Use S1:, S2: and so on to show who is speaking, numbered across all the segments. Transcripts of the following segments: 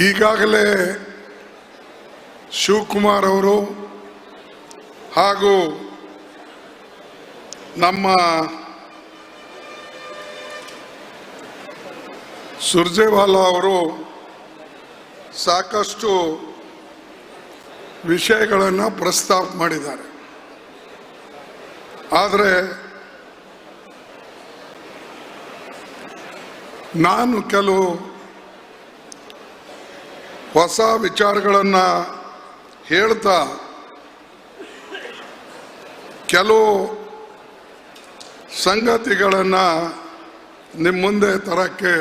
S1: ಈಗಾಗಲೇ ಶಿವಕುಮಾರ್ ಅವರು ಹಾಗೂ ನಮ್ಮ ಸುರ್ಜೇವಾಲಾ ಅವರು ಸಾಕಷ್ಟು ವಿಷಯಗಳನ್ನು ಪ್ರಸ್ತಾಪ ಮಾಡಿದ್ದಾರೆ. ಆದರೆ ನಾನು ಕೆಲವು ಹೊಸ ವಿಚಾರಗಳನ್ನು ಹೇಳ್ತಾ ಕೆಲವು ಸಂಗತಿಗಳನ್ನು ನಿಮ್ಮ ಮುಂದೆ ತರಕ್ಕೆ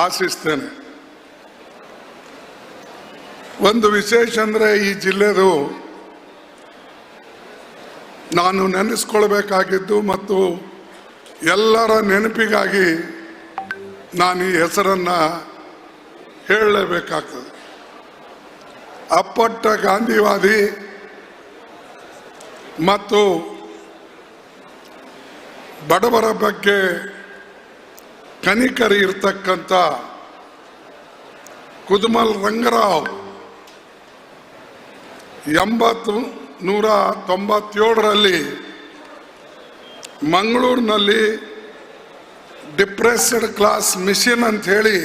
S1: ಆಶಿಸ್ತೇನೆ. ಒಂದು ವಿಶೇಷ ಅಂದರೆ ಈ ಜಿಲ್ಲೆದು ನಾನು ನೆನೆಸ್ಕೊಳ್ಬೇಕಾಗಿದ್ದು ಮತ್ತು ಎಲ್ಲರ ನೆನಪಿಗಾಗಿ ನಾನು ಈ ಹೆಸರನ್ನು ಹೇಳಲೇಬೇಕಾಗ್ತದೆ. ಅಪ್ಪಟ್ಟ ಗಾಂಧಿವಾದಿ ಮತ್ತು ಬಡವರ ಬಗ್ಗೆ ಕನಿಕರಿ ಇರ್ತಕ್ಕಂಥ ಕುದುಮಲ್ ರಂಗರಾವ್ 1997ರಲ್ಲಿ ಮಂಗಳೂರಿನಲ್ಲಿ ಡಿಪ್ರೆಸ್ಡ್ ಕ್ಲಾಸ್ ಮಿಷನ್ ಅಂತ ಹೇಳಿ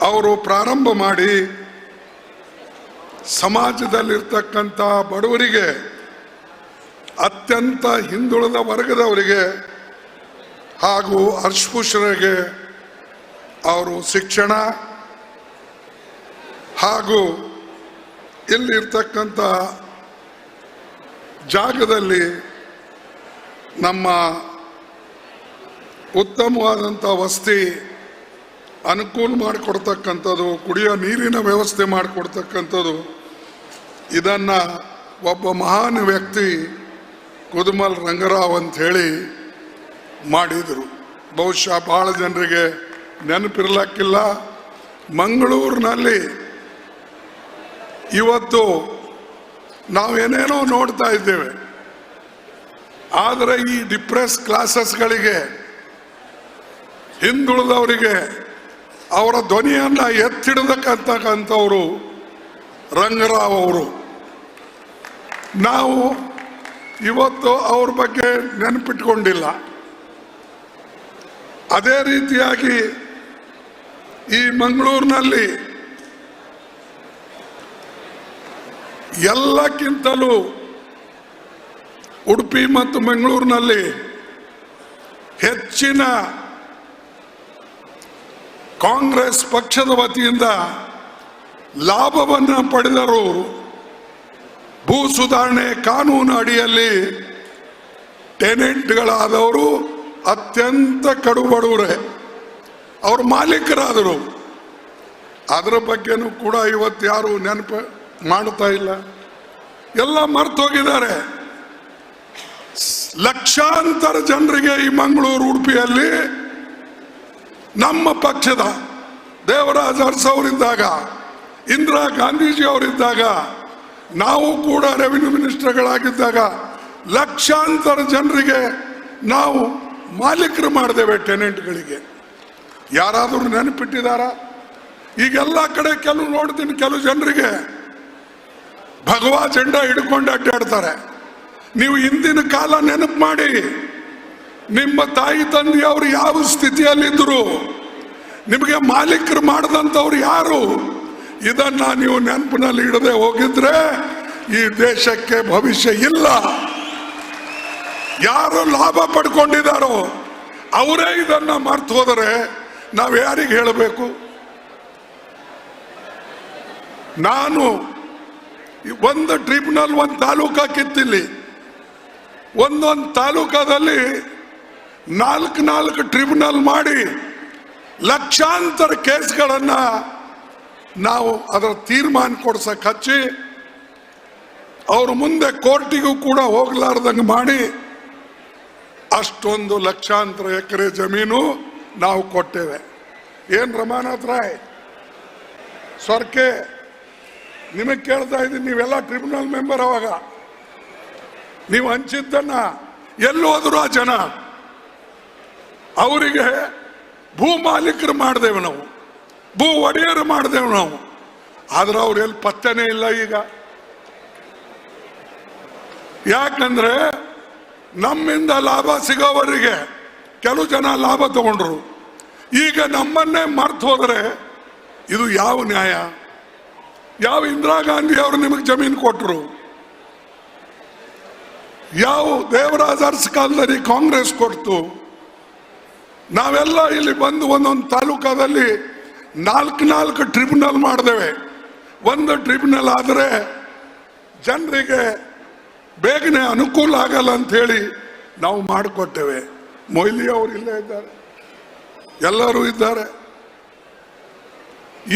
S1: ಅವರು ಪ್ರಾರಂಭ ಮಾಡಿ ಸಮಾಜದಲ್ಲಿರ್ತಕ್ಕಂಥ ಬಡವರಿಗೆ, ಅತ್ಯಂತ ಹಿಂದುಳಿದ ವರ್ಗದವರಿಗೆ ಹಾಗೂ ಅಸ್ಪೃಶ್ಯರಿಗೆ ಅವರು ಶಿಕ್ಷಣ ಹಾಗೂ ಇಲ್ಲಿರ್ತಕ್ಕಂಥ ಜಾಗದಲ್ಲಿ ನಮ್ಮ ಉತ್ತಮವಾದಂಥ ವಸತಿ ಅನುಕೂಲ ಮಾಡಿಕೊಡ್ತಕ್ಕಂಥದ್ದು, ಕುಡಿಯೋ ನೀರಿನ ವ್ಯವಸ್ಥೆ ಮಾಡಿಕೊಡ್ತಕ್ಕಂಥದ್ದು, ಇದನ್ನು ಒಬ್ಬ ಮಹಾನ್ ವ್ಯಕ್ತಿ ಕುದುಮಲ್ ರಂಗರಾವ್ ಅಂತ ಹೇಳಿ ಮಾಡಿದರು. ಬಹುಶಃ ಭಾಳ ಜನರಿಗೆ ನೆನಪಿರ್ಲಕ್ಕಿಲ್ಲ. ಮಂಗಳೂರಿನಲ್ಲಿ ಇವತ್ತು ನಾವೇನೇನೋ ನೋಡ್ತಾ ಇದ್ದೇವೆ, ಆದರೆ ಈ ಡಿಪ್ರೆಸ್ ಕ್ಲಾಸಸ್ಗಳಿಗೆ, ಹಿಂದುಳಿದವರಿಗೆ ಅವರ ಧ್ವನಿಯನ್ನು ಎತ್ತಿಡತಕ್ಕಂಥವ್ರು ರಂಗರಾವ್ ಅವರು. ನಾವು ಇವತ್ತು ಅವ್ರ ಬಗ್ಗೆ ನೆನಪಿಟ್ಕೊಂಡಿಲ್ಲ. ಅದೇ ರೀತಿಯಾಗಿ ಈ ಮಂಗಳೂರಿನಲ್ಲಿ ಎಲ್ಲಕ್ಕಿಂತಲೂ ಉಡುಪಿ ಮತ್ತು ಮಂಗಳೂರಿನಲ್ಲಿ ಹೆಚ್ಚಿನ ಕಾಂಗ್ರೆಸ್ ಪಕ್ಷದ ವತಿಯಿಂದ ಲಾಭವನ್ನು ಪಡೆದರು. ಭೂ ಸುಧಾರಣೆ ಕಾನೂನು ಅಡಿಯಲ್ಲಿ ಟೆನೆಂಟ್ಗಳಾದವರು ಅತ್ಯಂತ ಕಡುಬಡವರೇ, ಅವರು ಮಾಲೀಕರಾದರು. ಅದರ ಬಗ್ಗೆನೂ ಕೂಡ ಇವತ್ತು ಯಾರು ನೆನಪು ಮಾಡ್ತಾ ಇಲ್ಲ, ಎಲ್ಲ ಮರ್ತೋಗಿದ್ದಾರೆ. ಲಕ್ಷಾಂತರ ಜನರಿಗೆ ಈ ಮಂಗಳೂರು ಉಡುಪಿಯಲ್ಲಿ ನಮ್ಮ ಪಕ್ಷದ ದೇವರಾಜ ಅರಸು ಅವರಿದ್ದಾಗ, ಇಂದಿರಾ ಗಾಂಧೀಜಿ ಅವರಿದ್ದಾಗ, ನಾವು ಕೂಡ ರೆವಿನ್ಯೂ ಮಿನಿಸ್ಟರ್ಗಳಾಗಿದ್ದಾಗ ಲಕ್ಷಾಂತರ ಜನರಿಗೆ ನಾವು ಮಾಲೀಕರು ಮಾಡಿದ್ದೇವೆ, ಟೆನೆಂಟ್ಗಳಿಗೆ. ಯಾರಾದರೂ ನೆನಪಿಟ್ಟಿದ್ದಾರ? ಈಗೆಲ್ಲ ಕಡೆ ಕೆಲವು ನೋಡ್ತೀನಿ, ಕೆಲವು ಜನರಿಗೆ ಭಗವಾ ಜೆಂಡ ಹಿಡ್ಕೊಂಡು ಅಡ್ಡಾಡ್ತಾರೆ. ನೀವು ಹಿಂದಿನ ಕಾಲ ನೆನಪು ಮಾಡಿ, ನಿಮ್ಮ ತಾಯಿ ತಂದೆಯವರು ಯಾವ ಸ್ಥಿತಿಯಲ್ಲಿದ್ದರು, ನಿಮಗೆ ಮಾಲೀಕರು ಮಾಡದಂಥವ್ರು ಯಾರು, ಇದನ್ನ ನೀವು ನೆನಪಿನಲ್ಲಿ ಇಡದೆ ಹೋಗಿದ್ರೆ ಈ ದೇಶಕ್ಕೆ ಭವಿಷ್ಯ ಇಲ್ಲ. ಯಾರು ಲಾಭ ಪಡ್ಕೊಂಡಿದ್ದಾರೋ ಅವರೇ ಇದನ್ನ ಮರ್ತು ಹೋದರೆ ನಾವು ಯಾರಿಗೆ ಹೇಳಬೇಕು? ನಾನು ಒಂದು ಟ್ರಿಬ್ಯುನಲ್, ಒಂದು ತಾಲೂಕಾ ಕಿತ್ತಿಲ್ಲಿ, ಒಂದೊಂದು ತಾಲೂಕಾದಲ್ಲಿ 4 ಟ್ರಿಬ್ಯುನಲ್ ಮಾಡಿ ಲಕ್ಷಾಂತರ ಕೇಸ್ಗಳನ್ನು ನಾವು ಅದರ ತೀರ್ಮಾನ ಕೊಡ್ಸಕ್ಕೆ ಹಚ್ಚಿ ಅವರು ಮುಂದೆ ಕೋರ್ಟಿಗೂ ಕೂಡ ಹೋಗ್ಲಾರ್ದಂಗೆ ಮಾಡಿ ಅಷ್ಟೊಂದು ಲಕ್ಷಾಂತರ ಎಕರೆ ಜಮೀನು ನಾವು ಕೊಟ್ಟೇವೆ. ಏನ್ ರಮಾನಾಥ್ ರಾಯ್ ಸ್ವರ್ಕೆ ನಿಮಗೆ ಕೇಳ್ತಾ ಇದ್ದೀನಿ, ನೀವೆಲ್ಲ ಟ್ರಿಬ್ಯುನಲ್ ಮೆಂಬರ್, ಅವಾಗ ನೀವು ಹಂಚಿದ್ದನ್ನ ಎಲ್ಲಿ ಹೋದ್ರು ಆ ಜನ ಅವರಿಗೆ ಭೂ ಮಾಲೀಕರು ಮಾಡಿದೆವು ನಾವು. ಭೂ ಒಡೆಯರು ಮಾಡಿದೆವು ನಾವು. ಆದ್ರೆ ಅವ್ರು ಎಲ್ಲಿ ಪತ್ತೆನೇ ಇಲ್ಲ ಈಗ. ಯಾಕಂದ್ರೆ ನಮ್ಮಿಂದ ಲಾಭ ಸಿಗೋವರಿಗೆ ಕೆಲವು ಜನ ಲಾಭ ತಗೊಂಡ್ರು. ಈಗ ನಮ್ಮನ್ನೇ ಮರ್ತು ಹೋದ್ರೆ ಇದು ಯಾವ ನ್ಯಾಯ? ಯಾವ ಇಂದಿರಾ ಗಾಂಧಿ ಅವರು ನಿಮಗೆ ಜಮೀನು ಕೊಟ್ಟರು? ಯಾವ ದೇವರಾಜ ಅರಸ್ ಕಾಲದಲ್ಲಿ ಕಾಂಗ್ರೆಸ್ ಕೊಡ್ತು? ನಾವೆಲ್ಲ ಇಲ್ಲಿ ಬಂದು ಒಂದೊಂದು ತಾಲೂಕಾದಲ್ಲಿ 4 ಟ್ರಿಬ್ಯುನಲ್ ಮಾಡಿದೇವೆ. ಒಂದು ಟ್ರಿಬ್ಯುನಲ್ ಆದರೆ ಜನರಿಗೆ ಬೇಗನೆ ಅನುಕೂಲ ಆಗಲ್ಲ ಅಂತ ಹೇಳಿ ನಾವು ಮಾಡಿಕೊಟ್ಟೇವೆ. ಮೊಯ್ಲಿ ಅವರು ಇಲ್ಲೇ ಇದ್ದಾರೆ, ಎಲ್ಲರೂ ಇದ್ದಾರೆ.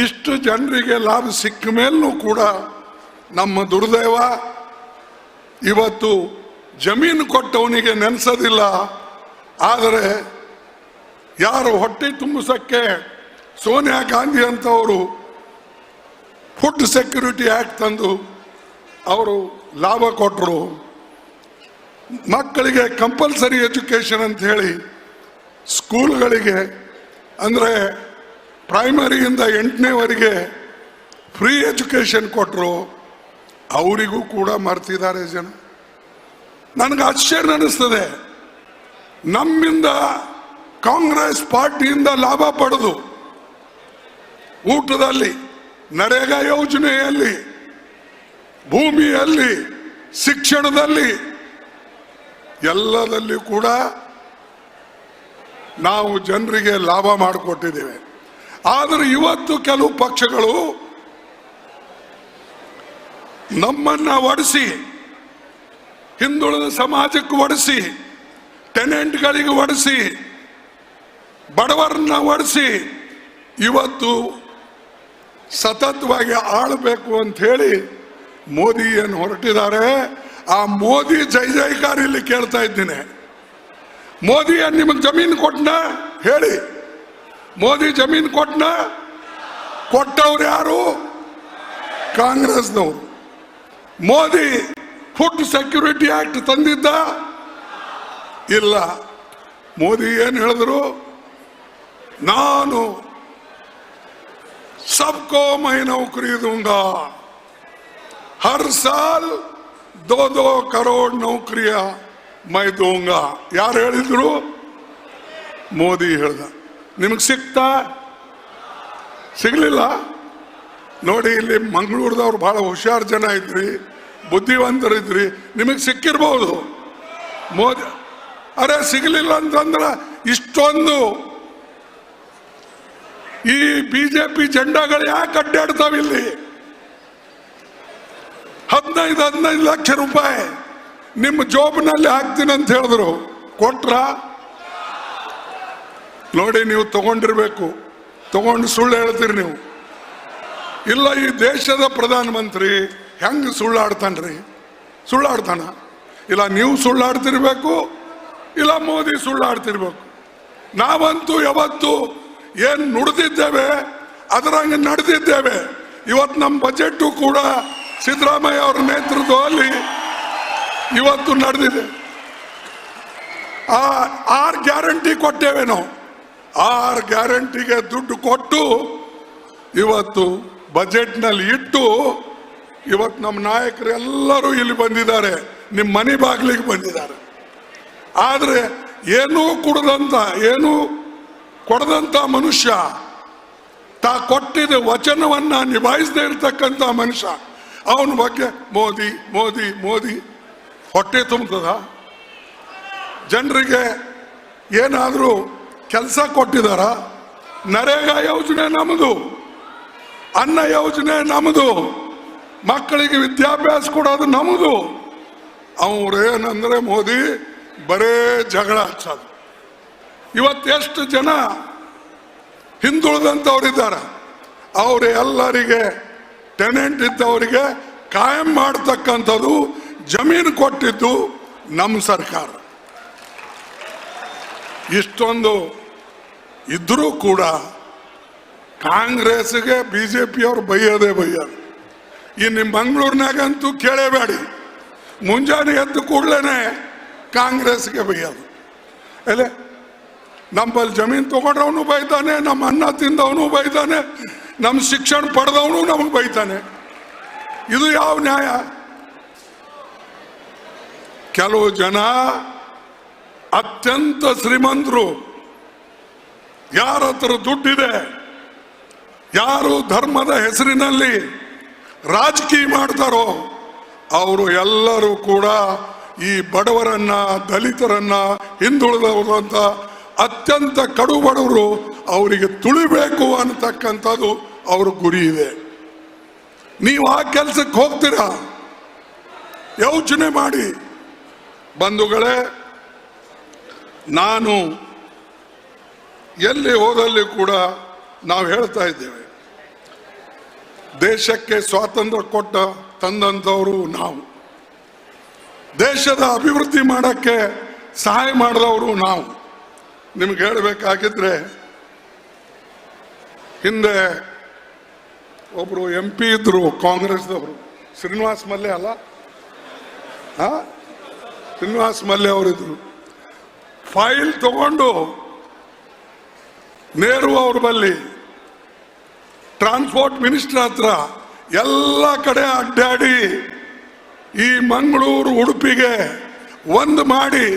S1: ಇಷ್ಟು ಜನರಿಗೆ ಲಾಭ ಸಿಕ್ಕ ಮೇಲೂ ಕೂಡ ನಮ್ಮ ದುರ್ದೈವ ಇವತ್ತು ಜಮೀನು ಕೊಟ್ಟವನಿಗೆ ನೆನೆಸೋದಿಲ್ಲ. ಆದರೆ ಯಾರು ಹೊಟ್ಟೆ ತುಂಬಿಸಕ್ಕೆ ಸೋನಿಯಾ ಗಾಂಧಿ ಅಂತವರು ಫುಡ್ ಸೆಕ್ಯೂರಿಟಿ ಆಕ್ಟ್ ತಂದು ಅವರು ಲಾಭ ಕೊಟ್ಟರು. ಮಕ್ಕಳಿಗೆ ಕಂಪಲ್ಸರಿ ಎಜುಕೇಶನ್ ಅಂತ ಹೇಳಿ ಸ್ಕೂಲ್ಗಳಿಗೆ ಅಂದರೆ ಪ್ರೈಮರಿಯಿಂದ 8ನೇವರೆಗೆ ಫ್ರೀ ಎಜುಕೇಶನ್ ಕೊಟ್ಟರು. ಅವರಿಗೂ ಕೂಡ ಮರ್ತಿದ್ದಾರೆ ಜನ. ನನಗೆ ಆಶ್ಚರ್ಯ ಅನ್ನಿಸ್ತದೆ, ನಮ್ಮಿಂದ ಕಾಂಗ್ರೆಸ್ ಪಾರ್ಟಿಯಿಂದ ಲಾಭ ಪಡೆದು ಊಟದಲ್ಲಿ, ನರೇಗಾ ಯೋಜನೆಯಲ್ಲಿ, ಭೂಮಿಯಲ್ಲಿ, ಶಿಕ್ಷಣದಲ್ಲಿ ಎಲ್ಲದಲ್ಲಿ ಕೂಡ ನಾವು ಜನರಿಗೆ ಲಾಭ ಮಾಡಿಕೊಟ್ಟಿದ್ದೇವೆ. ಆದರೆ ಇವತ್ತು ಕೆಲವು ಪಕ್ಷಗಳು ನಮ್ಮನ್ನ ಒಡಿಸಿ, ಹಿಂದುಳಿದ ಸಮಾಜಕ್ಕೆ ಒಡಿಸಿ, ಟೆನೆಂಟ್ಗಳಿಗೆ ಒಡಿಸಿ, ಬಡವರನ್ನ ಒಡಿಸಿ ಇವತ್ತು ಸತತವಾಗಿ ಆಳಬೇಕು ಅಂತ ಹೇಳಿ ಮೋದಿ ಏನು ಹೊರಟಿದ್ದಾರೆ. ಆ ಮೋದಿ ಜೈ ಜೈಕಾರ ಇಲ್ಲಿ ಕೇಳ್ತಾ ಇದ್ದೀನಿ. ಮೋದಿ ನಿಮಗೆ ಜಮೀನು ಕೊಟ್ಟನ ಹೇಳಿ? ಮೋದಿ ಜಮೀನು ಕೊಟ್ಟನ? ಕೊಟ್ಟವ್ರು ಯಾರು? ಕಾಂಗ್ರೆಸ್ನವರು. ಮೋದಿ ಫುಡ್ ಸೆಕ್ಯೂರಿಟಿ ಆಕ್ಟ್ ತಂದಿದ್ದ? ಇಲ್ಲ. ಮೋದಿ ಏನು ಹೇಳಿದ್ರು? ನಾನು सबको मैं नौकरी दूंगा, हर साल 2-2 करोड़ नौकरियां मैं दूंगा. ಯಾರು ಹೇಳಿದ್ರು? ಮೋದಿ ಹೇಳ್ದ. ನಿಮಗೆ ಸಿಕ್ತಾ? ಸಿಗ್ಲಿಲ್ಲ. ನೋಡಿ, ಇಲ್ಲಿ ಮಂಗಳೂರದವ್ರು ಬಹಳ ಹುಷಾರ್ ಜನ ಇದ್ರಿ, ಬುದ್ಧಿವಂತರಿದ್ರಿ, ನಿಮಗೆ ಸಿಕ್ಕಿರ್ಬಹುದು. ಮೋದಿ ಅರೆ ಸಿಗ್ಲಿಲ್ಲ ಅಂತಂದ್ರೆ ಇಷ್ಟೊಂದು ಈ ಬಿಜೆಪಿ ಜೆಂಡಾಗಳು ಯಾಕೆ ಅಡ್ಡಾಡ್ತಾವಿಲ್ಲಿ? 15 ಲಕ್ಷ ರೂಪಾಯಿ ನಿಮ್ಮ ಜೋಬ್ನಲ್ಲಿ ಹಾಕ್ತೀನಿ ಅಂತ ಹೇಳಿದ್ರು. ಕೊಟ್ರ? ನೋಡಿ, ನೀವು ತಗೊಂಡಿರ್ಬೇಕು. ತಗೊಂಡು ಸುಳ್ಳು ಹೇಳ್ತೀರಿ ನೀವು. ಇಲ್ಲ, ಈ ದೇಶದ ಪ್ರಧಾನಮಂತ್ರಿ ಹೆಂಗ್ ಸುಳ್ಳಾಡ್ತಾನ್ರಿ? ಸುಳ್ಳಾಡ್ತಾನ? ಇಲ್ಲ ನೀವು ಸುಳ್ಳಾಡ್ತಿರ್ಬೇಕು, ಇಲ್ಲ ಮೋದಿ ಸುಳ್ಳಾಡ್ತಿರ್ಬೇಕು. ನಾವಂತೂ ಯಾವತ್ತು ಏನ್ ನುಡಿದಿದ್ದೇವೆ ಅದರಂಗೆ ನಡೆದಿದ್ದೇವೆ. ಇವತ್ತು ನಮ್ಮ ಬಜೆಟ್ ಕೂಡ ಸಿದ್ದರಾಮಯ್ಯ ಅವರ ನೇತೃತ್ವದಲ್ಲಿ ಇವತ್ತು ನಡೆದಿದೆ. 6 ಗ್ಯಾರಂಟಿ ಕೊಟ್ಟೇವೆ ನಾವು. 6 ಗ್ಯಾರಂಟಿಗೆ ದುಡ್ಡು ಕೊಟ್ಟು ಇವತ್ತು ಬಜೆಟ್ನಲ್ಲಿ ಇಟ್ಟು ಇವತ್ತು ನಮ್ಮ ನಾಯಕರು ಎಲ್ಲರೂ ಇಲ್ಲಿ ಬಂದಿದ್ದಾರೆ, ನಿಮ್ಮ ಮನೆ ಬಾಗಿಲಿಗೆ ಬಂದಿದ್ದಾರೆ. ಆದರೆ ಏನೂ ಕುಡದಂತ, ಏನೂ ಕೊಡದಂತ ಮನುಷ್ಯ, ತಾ ಕೊಟ್ಟಿದ್ದ ವಚನವನ್ನ ನಿಭಾಯಿಸದೇ ಇರ್ತಕ್ಕಂಥ ಮನುಷ್ಯ, ಅವನ ಬಗ್ಗೆ ಮೋದಿ ಮೋದಿ ಮೋದಿ ಹೊಟ್ಟೆ ತುಂಬುತ್ತದ? ಜನರಿಗೆ ಏನಾದರೂ ಕೆಲಸ ಕೊಟ್ಟಿದಾರ? ನರೇಗಾ ಯೋಜನೆ ನಮ್ಮದು, ಅನ್ನ ಯೋಜನೆ ನಮ್ಮದು, ಮಕ್ಕಳಿಗೆ ವಿದ್ಯಾಭ್ಯಾಸ ಕೊಡೋದು ನಮ್ಮದು. ಅವ್ರೇನಂದ್ರೆ ಮೋದಿ ಬರೇ ಜಗಳ ಹಚ್ಚೋದು. ಇವತ್ತೆಷ್ಟು ಜನ ಹಿಂದುಳಿದಂಥವ್ರಿದ್ದಾರೆ, ಅವ್ರ ಎಲ್ಲರಿಗೆ ಟೆನೆಂಟ್ ಇದ್ದವರಿಗೆ ಕಾಯಂ ಮಾಡ್ತಕ್ಕಂಥದ್ದು ಜಮೀನು ಕೊಟ್ಟಿದ್ದು ನಮ್ಮ ಸರ್ಕಾರ. ಇಷ್ಟೊಂದು ಇದ್ರೂ ಕೂಡ ಕಾಂಗ್ರೆಸ್ಗೆ ಬಿಜೆಪಿಯವ್ರು ಬೈಯೋದೇ ಬೈಯೋದು. ಈ ನಿಮ್ಮ ಮಂಗಳೂರಿನಾಗಂತೂ ಕೇಳೇಬೇಡಿ, ಮುಂಜಾನೆ ಎದ್ದು ಕೂಡಲೇ ಕಾಂಗ್ರೆಸ್ಗೆ ಬೈಯೋದು. ಅಲ್ಲೇ ನಮ್ಮಲ್ಲಿ ಜಮೀನು ತಗೊಂಡ್ರವನು ಬೈತಾನೆ, ನಮ್ಮ ಅನ್ನ ತಿಂದವನು ಬೈತಾನೆ, ನಮ್ಮ ಶಿಕ್ಷಣ ಪಡೆದವನು ನಮಗೆ ಬೈತಾನೆ. ಇದು ಯಾವ ನ್ಯಾಯ? ಕೆಲವು ಜನ ಅತ್ಯಂತ ಶ್ರೀಮಂತರು, ಯಾರ ಹತ್ರ ದುಡ್ಡಿದೆ, ಯಾರು ಧರ್ಮದ ಹೆಸರಿನಲ್ಲಿ ರಾಜಕೀಯ ಮಾಡ್ತಾರೋ ಅವರು ಎಲ್ಲರೂ ಕೂಡ ಈ ಬಡವರನ್ನ, ದಲಿತರನ್ನ, ಹಿಂದುಳಿದವರಂತ ಅತ್ಯಂತ ಕಡು ಬಡವರು ಅವರಿಗೆ ತುಳಿಬೇಕು ಅನ್ನತಕ್ಕಂಥದ್ದು ಅವ್ರ ಗುರಿ ಇದೆ. ನೀವು ಆ ಕೆಲಸಕ್ಕೆ ಹೋಗ್ತೀರಾ? ಯೋಚನೆ ಮಾಡಿ ಬಂಧುಗಳೇ. ನಾನು ಎಲ್ಲಿ ಹೋದಲ್ಲಿ ಕೂಡ ನಾವು ಹೇಳ್ತಾ ಇದ್ದೇವೆ, ದೇಶಕ್ಕೆ ಸ್ವಾತಂತ್ರ್ಯ ಕೊಟ್ಟ ತಂದಂಥವರು ನಾವು, ದೇಶದ ಅಭಿವೃದ್ಧಿ ಮಾಡೋಕ್ಕೆ ಸಹಾಯ ಮಾಡಿದವರು ನಾವು. ನಿಮ್ಗೆ ಹೇಳಬೇಕಾಗಿದ್ರೆ, ಹಿಂದೆ ಒಬ್ರು MP ಇದ್ರು ಕಾಂಗ್ರೆಸ್ದವರು, ಶ್ರೀನಿವಾಸ್ ಮಲ್ಯ ಅಲ್ಲ, ಶ್ರೀನಿವಾಸ್ ಮಲ್ಯ ಅವರಿದ್ರು. ಫೈಲ್ ತಗೊಂಡು ನೆಹರು ಅವ್ರ ಬಳಿ ಟ್ರಾನ್ಸ್ಪೋರ್ಟ್ ಮಿನಿಸ್ಟರ್ ಹತ್ರ ಎಲ್ಲ ಕಡೆ ಅಡ್ಡಾಡಿ ಈ ಮಂಗಳೂರು ಉಡುಪಿಗೆ ಒಂದು ಮಾಡಿ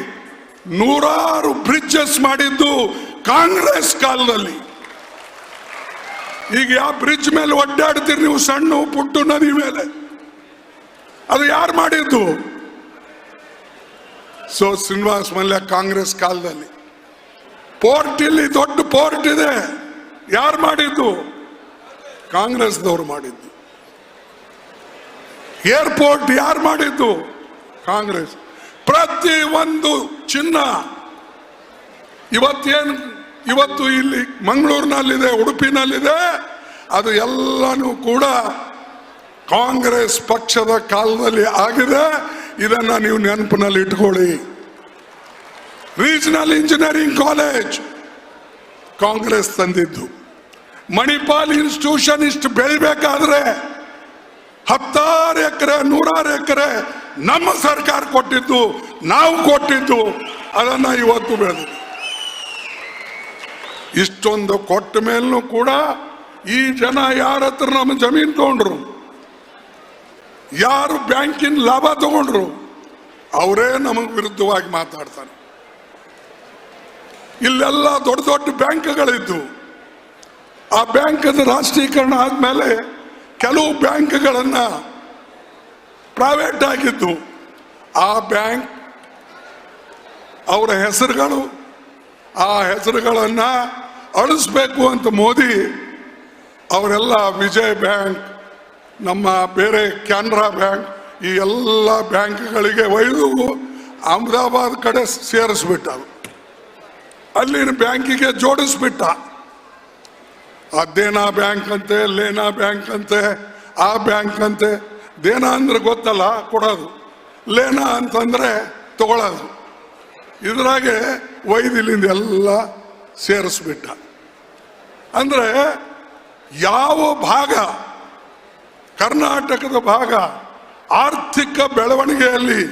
S1: 100 ಬ್ರಿಡ್ಜಸ್ ಮಾಡಿದ್ದು ಕಾಂಗ್ರೆಸ್ ಕಾಲದಲ್ಲಿ. ಈಗ ಯಾವ ಬ್ರಿಡ್ಜ್ ಮೇಲೆ ಒಡ್ಡಾಡ್ತೀರಿ ನೀವು? ಸಣ್ಣ ಪುಟ್ಟು ನದಿ ಮೇಲೆ. ಅದು ಯಾರು ಮಾಡಿದ್ದು? ಶ್ರೀನಿವಾಸ್ ಮಲ್ಯ ಕಾಂಗ್ರೆಸ್ ಕಾಲದಲ್ಲಿ. ಪೋರ್ಟ್, ಇಲ್ಲಿ ದೊಡ್ಡ ಪೋರ್ಟ್ ಇದೆ, ಯಾರು ಮಾಡಿದ್ದು? ಕಾಂಗ್ರೆಸ್ದವ್ರು ಮಾಡಿದ್ದು. ಏರ್ಪೋರ್ಟ್ ಯಾರು ಮಾಡಿದ್ದು? ಕಾಂಗ್ರೆಸ್. ಪ್ರತಿ ಒಂದು ಚಿನ್ನ ಇವತ್ತು ಇಲ್ಲಿ ಮಂಗಳೂರಿನಲ್ಲಿದೆ, ಉಡುಪಿನಲ್ಲಿದೆ, ಅದು ಎಲ್ಲನೂ ಕೂಡ ಕಾಂಗ್ರೆಸ್ ಪಕ್ಷದ ಕಾಲದಲ್ಲಿ ಆಗಿದೆ. ಇದನ್ನ ನೀವು ನೆನಪಿನಲ್ಲಿ ಇಟ್ಕೊಳ್ಳಿ. ರೀಜನಲ್ ಇಂಜಿನಿಯರಿಂಗ್ ಕಾಲೇಜ್ ಕಾಂಗ್ರೆಸ್ ತಂದಿದ್ದು. ಮಣಿಪಾಲ್ ಇನ್ಸ್ಟಿಟ್ಯೂಷನ್ ಇಷ್ಟು ಬೆಳಿಬೇಕಾದ್ರೆ 10 ಎಕರೆ 100 ಎಕರೆ ನಮ್ಮ ಸರ್ಕಾರ ಕೊಟ್ಟಿದ್ದು, ನಾವು ಕೊಟ್ಟಿದ್ದು, ಅದನ್ನ ಇವತ್ತು ಬೆಳೆದಿದೆ. ಇಷ್ಟೊಂದು ಕೊಟ್ಟ ಮೇಲೂ ಕೂಡ ಈ ಜನ ಯಾರ ಹತ್ರ ನಮ್ಮ ಜಮೀನು ತಗೊಂಡ್ರು, ಯಾರು ಬ್ಯಾಂಕಿನ ಲಾಭ ತಗೊಂಡ್ರು, ಅವರೇ ನಮಗೆ ವಿರುದ್ಧವಾಗಿ ಮಾತಾಡ್ತಾರೆ. ಇಲ್ಲೆಲ್ಲ ದೊಡ್ಡ ದೊಡ್ಡ ಬ್ಯಾಂಕ್ಗಳಿದ್ದು, ಆ ಬ್ಯಾಂಕದ ರಾಷ್ಟ್ರೀಕರಣ ಆದ್ಮೇಲೆ ಕೆಲವು ಬ್ಯಾಂಕ್ಗಳನ್ನ ಪ್ರೈವೇಟ್ ಆಗಿದ್ದು, ಆ ಬ್ಯಾಂಕ್ ಅವರ ಹೆಸರುಗಳು, ಆ ಹೆಸರುಗಳನ್ನ ಅಳಿಸ್ಬೇಕು ಅಂತ ಮೋದಿ ಅವರೆಲ್ಲ ವಿಜಯ್ ಬ್ಯಾಂಕ್, ನಮ್ಮ ಬೇರೆ ಕೆನರಾ ಬ್ಯಾಂಕ್, ಈ ಎಲ್ಲ ಬ್ಯಾಂಕ್ಗಳಿಗೆ ಒಯ್ದು ಅಹಮದಾಬಾದ್ ಕಡೆ ಸೇರಿಸ್ಬಿಟ್ಟ, ಅಲ್ಲಿನ ಬ್ಯಾಂಕಿಗೆ ಜೋಡಿಸ್ಬಿಟ್ಟ. ದೇನಾ ಬ್ಯಾಂಕ್ ಅಂತೆ, ಲೇನಾ ಬ್ಯಾಂಕ್ ಅಂತೆ, ಆ ಬ್ಯಾಂಕ್ ಅಂತೆ. ದೇನಾ ಅಂದ್ರೆ ಗೊತ್ತಲ್ಲ, ಕೊಡೋದು. ಲೇನಾ ಅಂತಂದ್ರೆ ತಗೊಳ್ಳೋದು. ಇದ್ರಾಗೆ ವೈದಿಲಿಂದ ಎಲ್ಲ ಸೇರಿಸ್ಬಿಟ್ಟ. ಅಂದ್ರೆ ಯಾವ ಭಾಗ, ಕರ್ನಾಟಕದ ಭಾಗ ಆರ್ಥಿಕ ಬೆಳವಣಿಗೆಯಲ್ಲಿ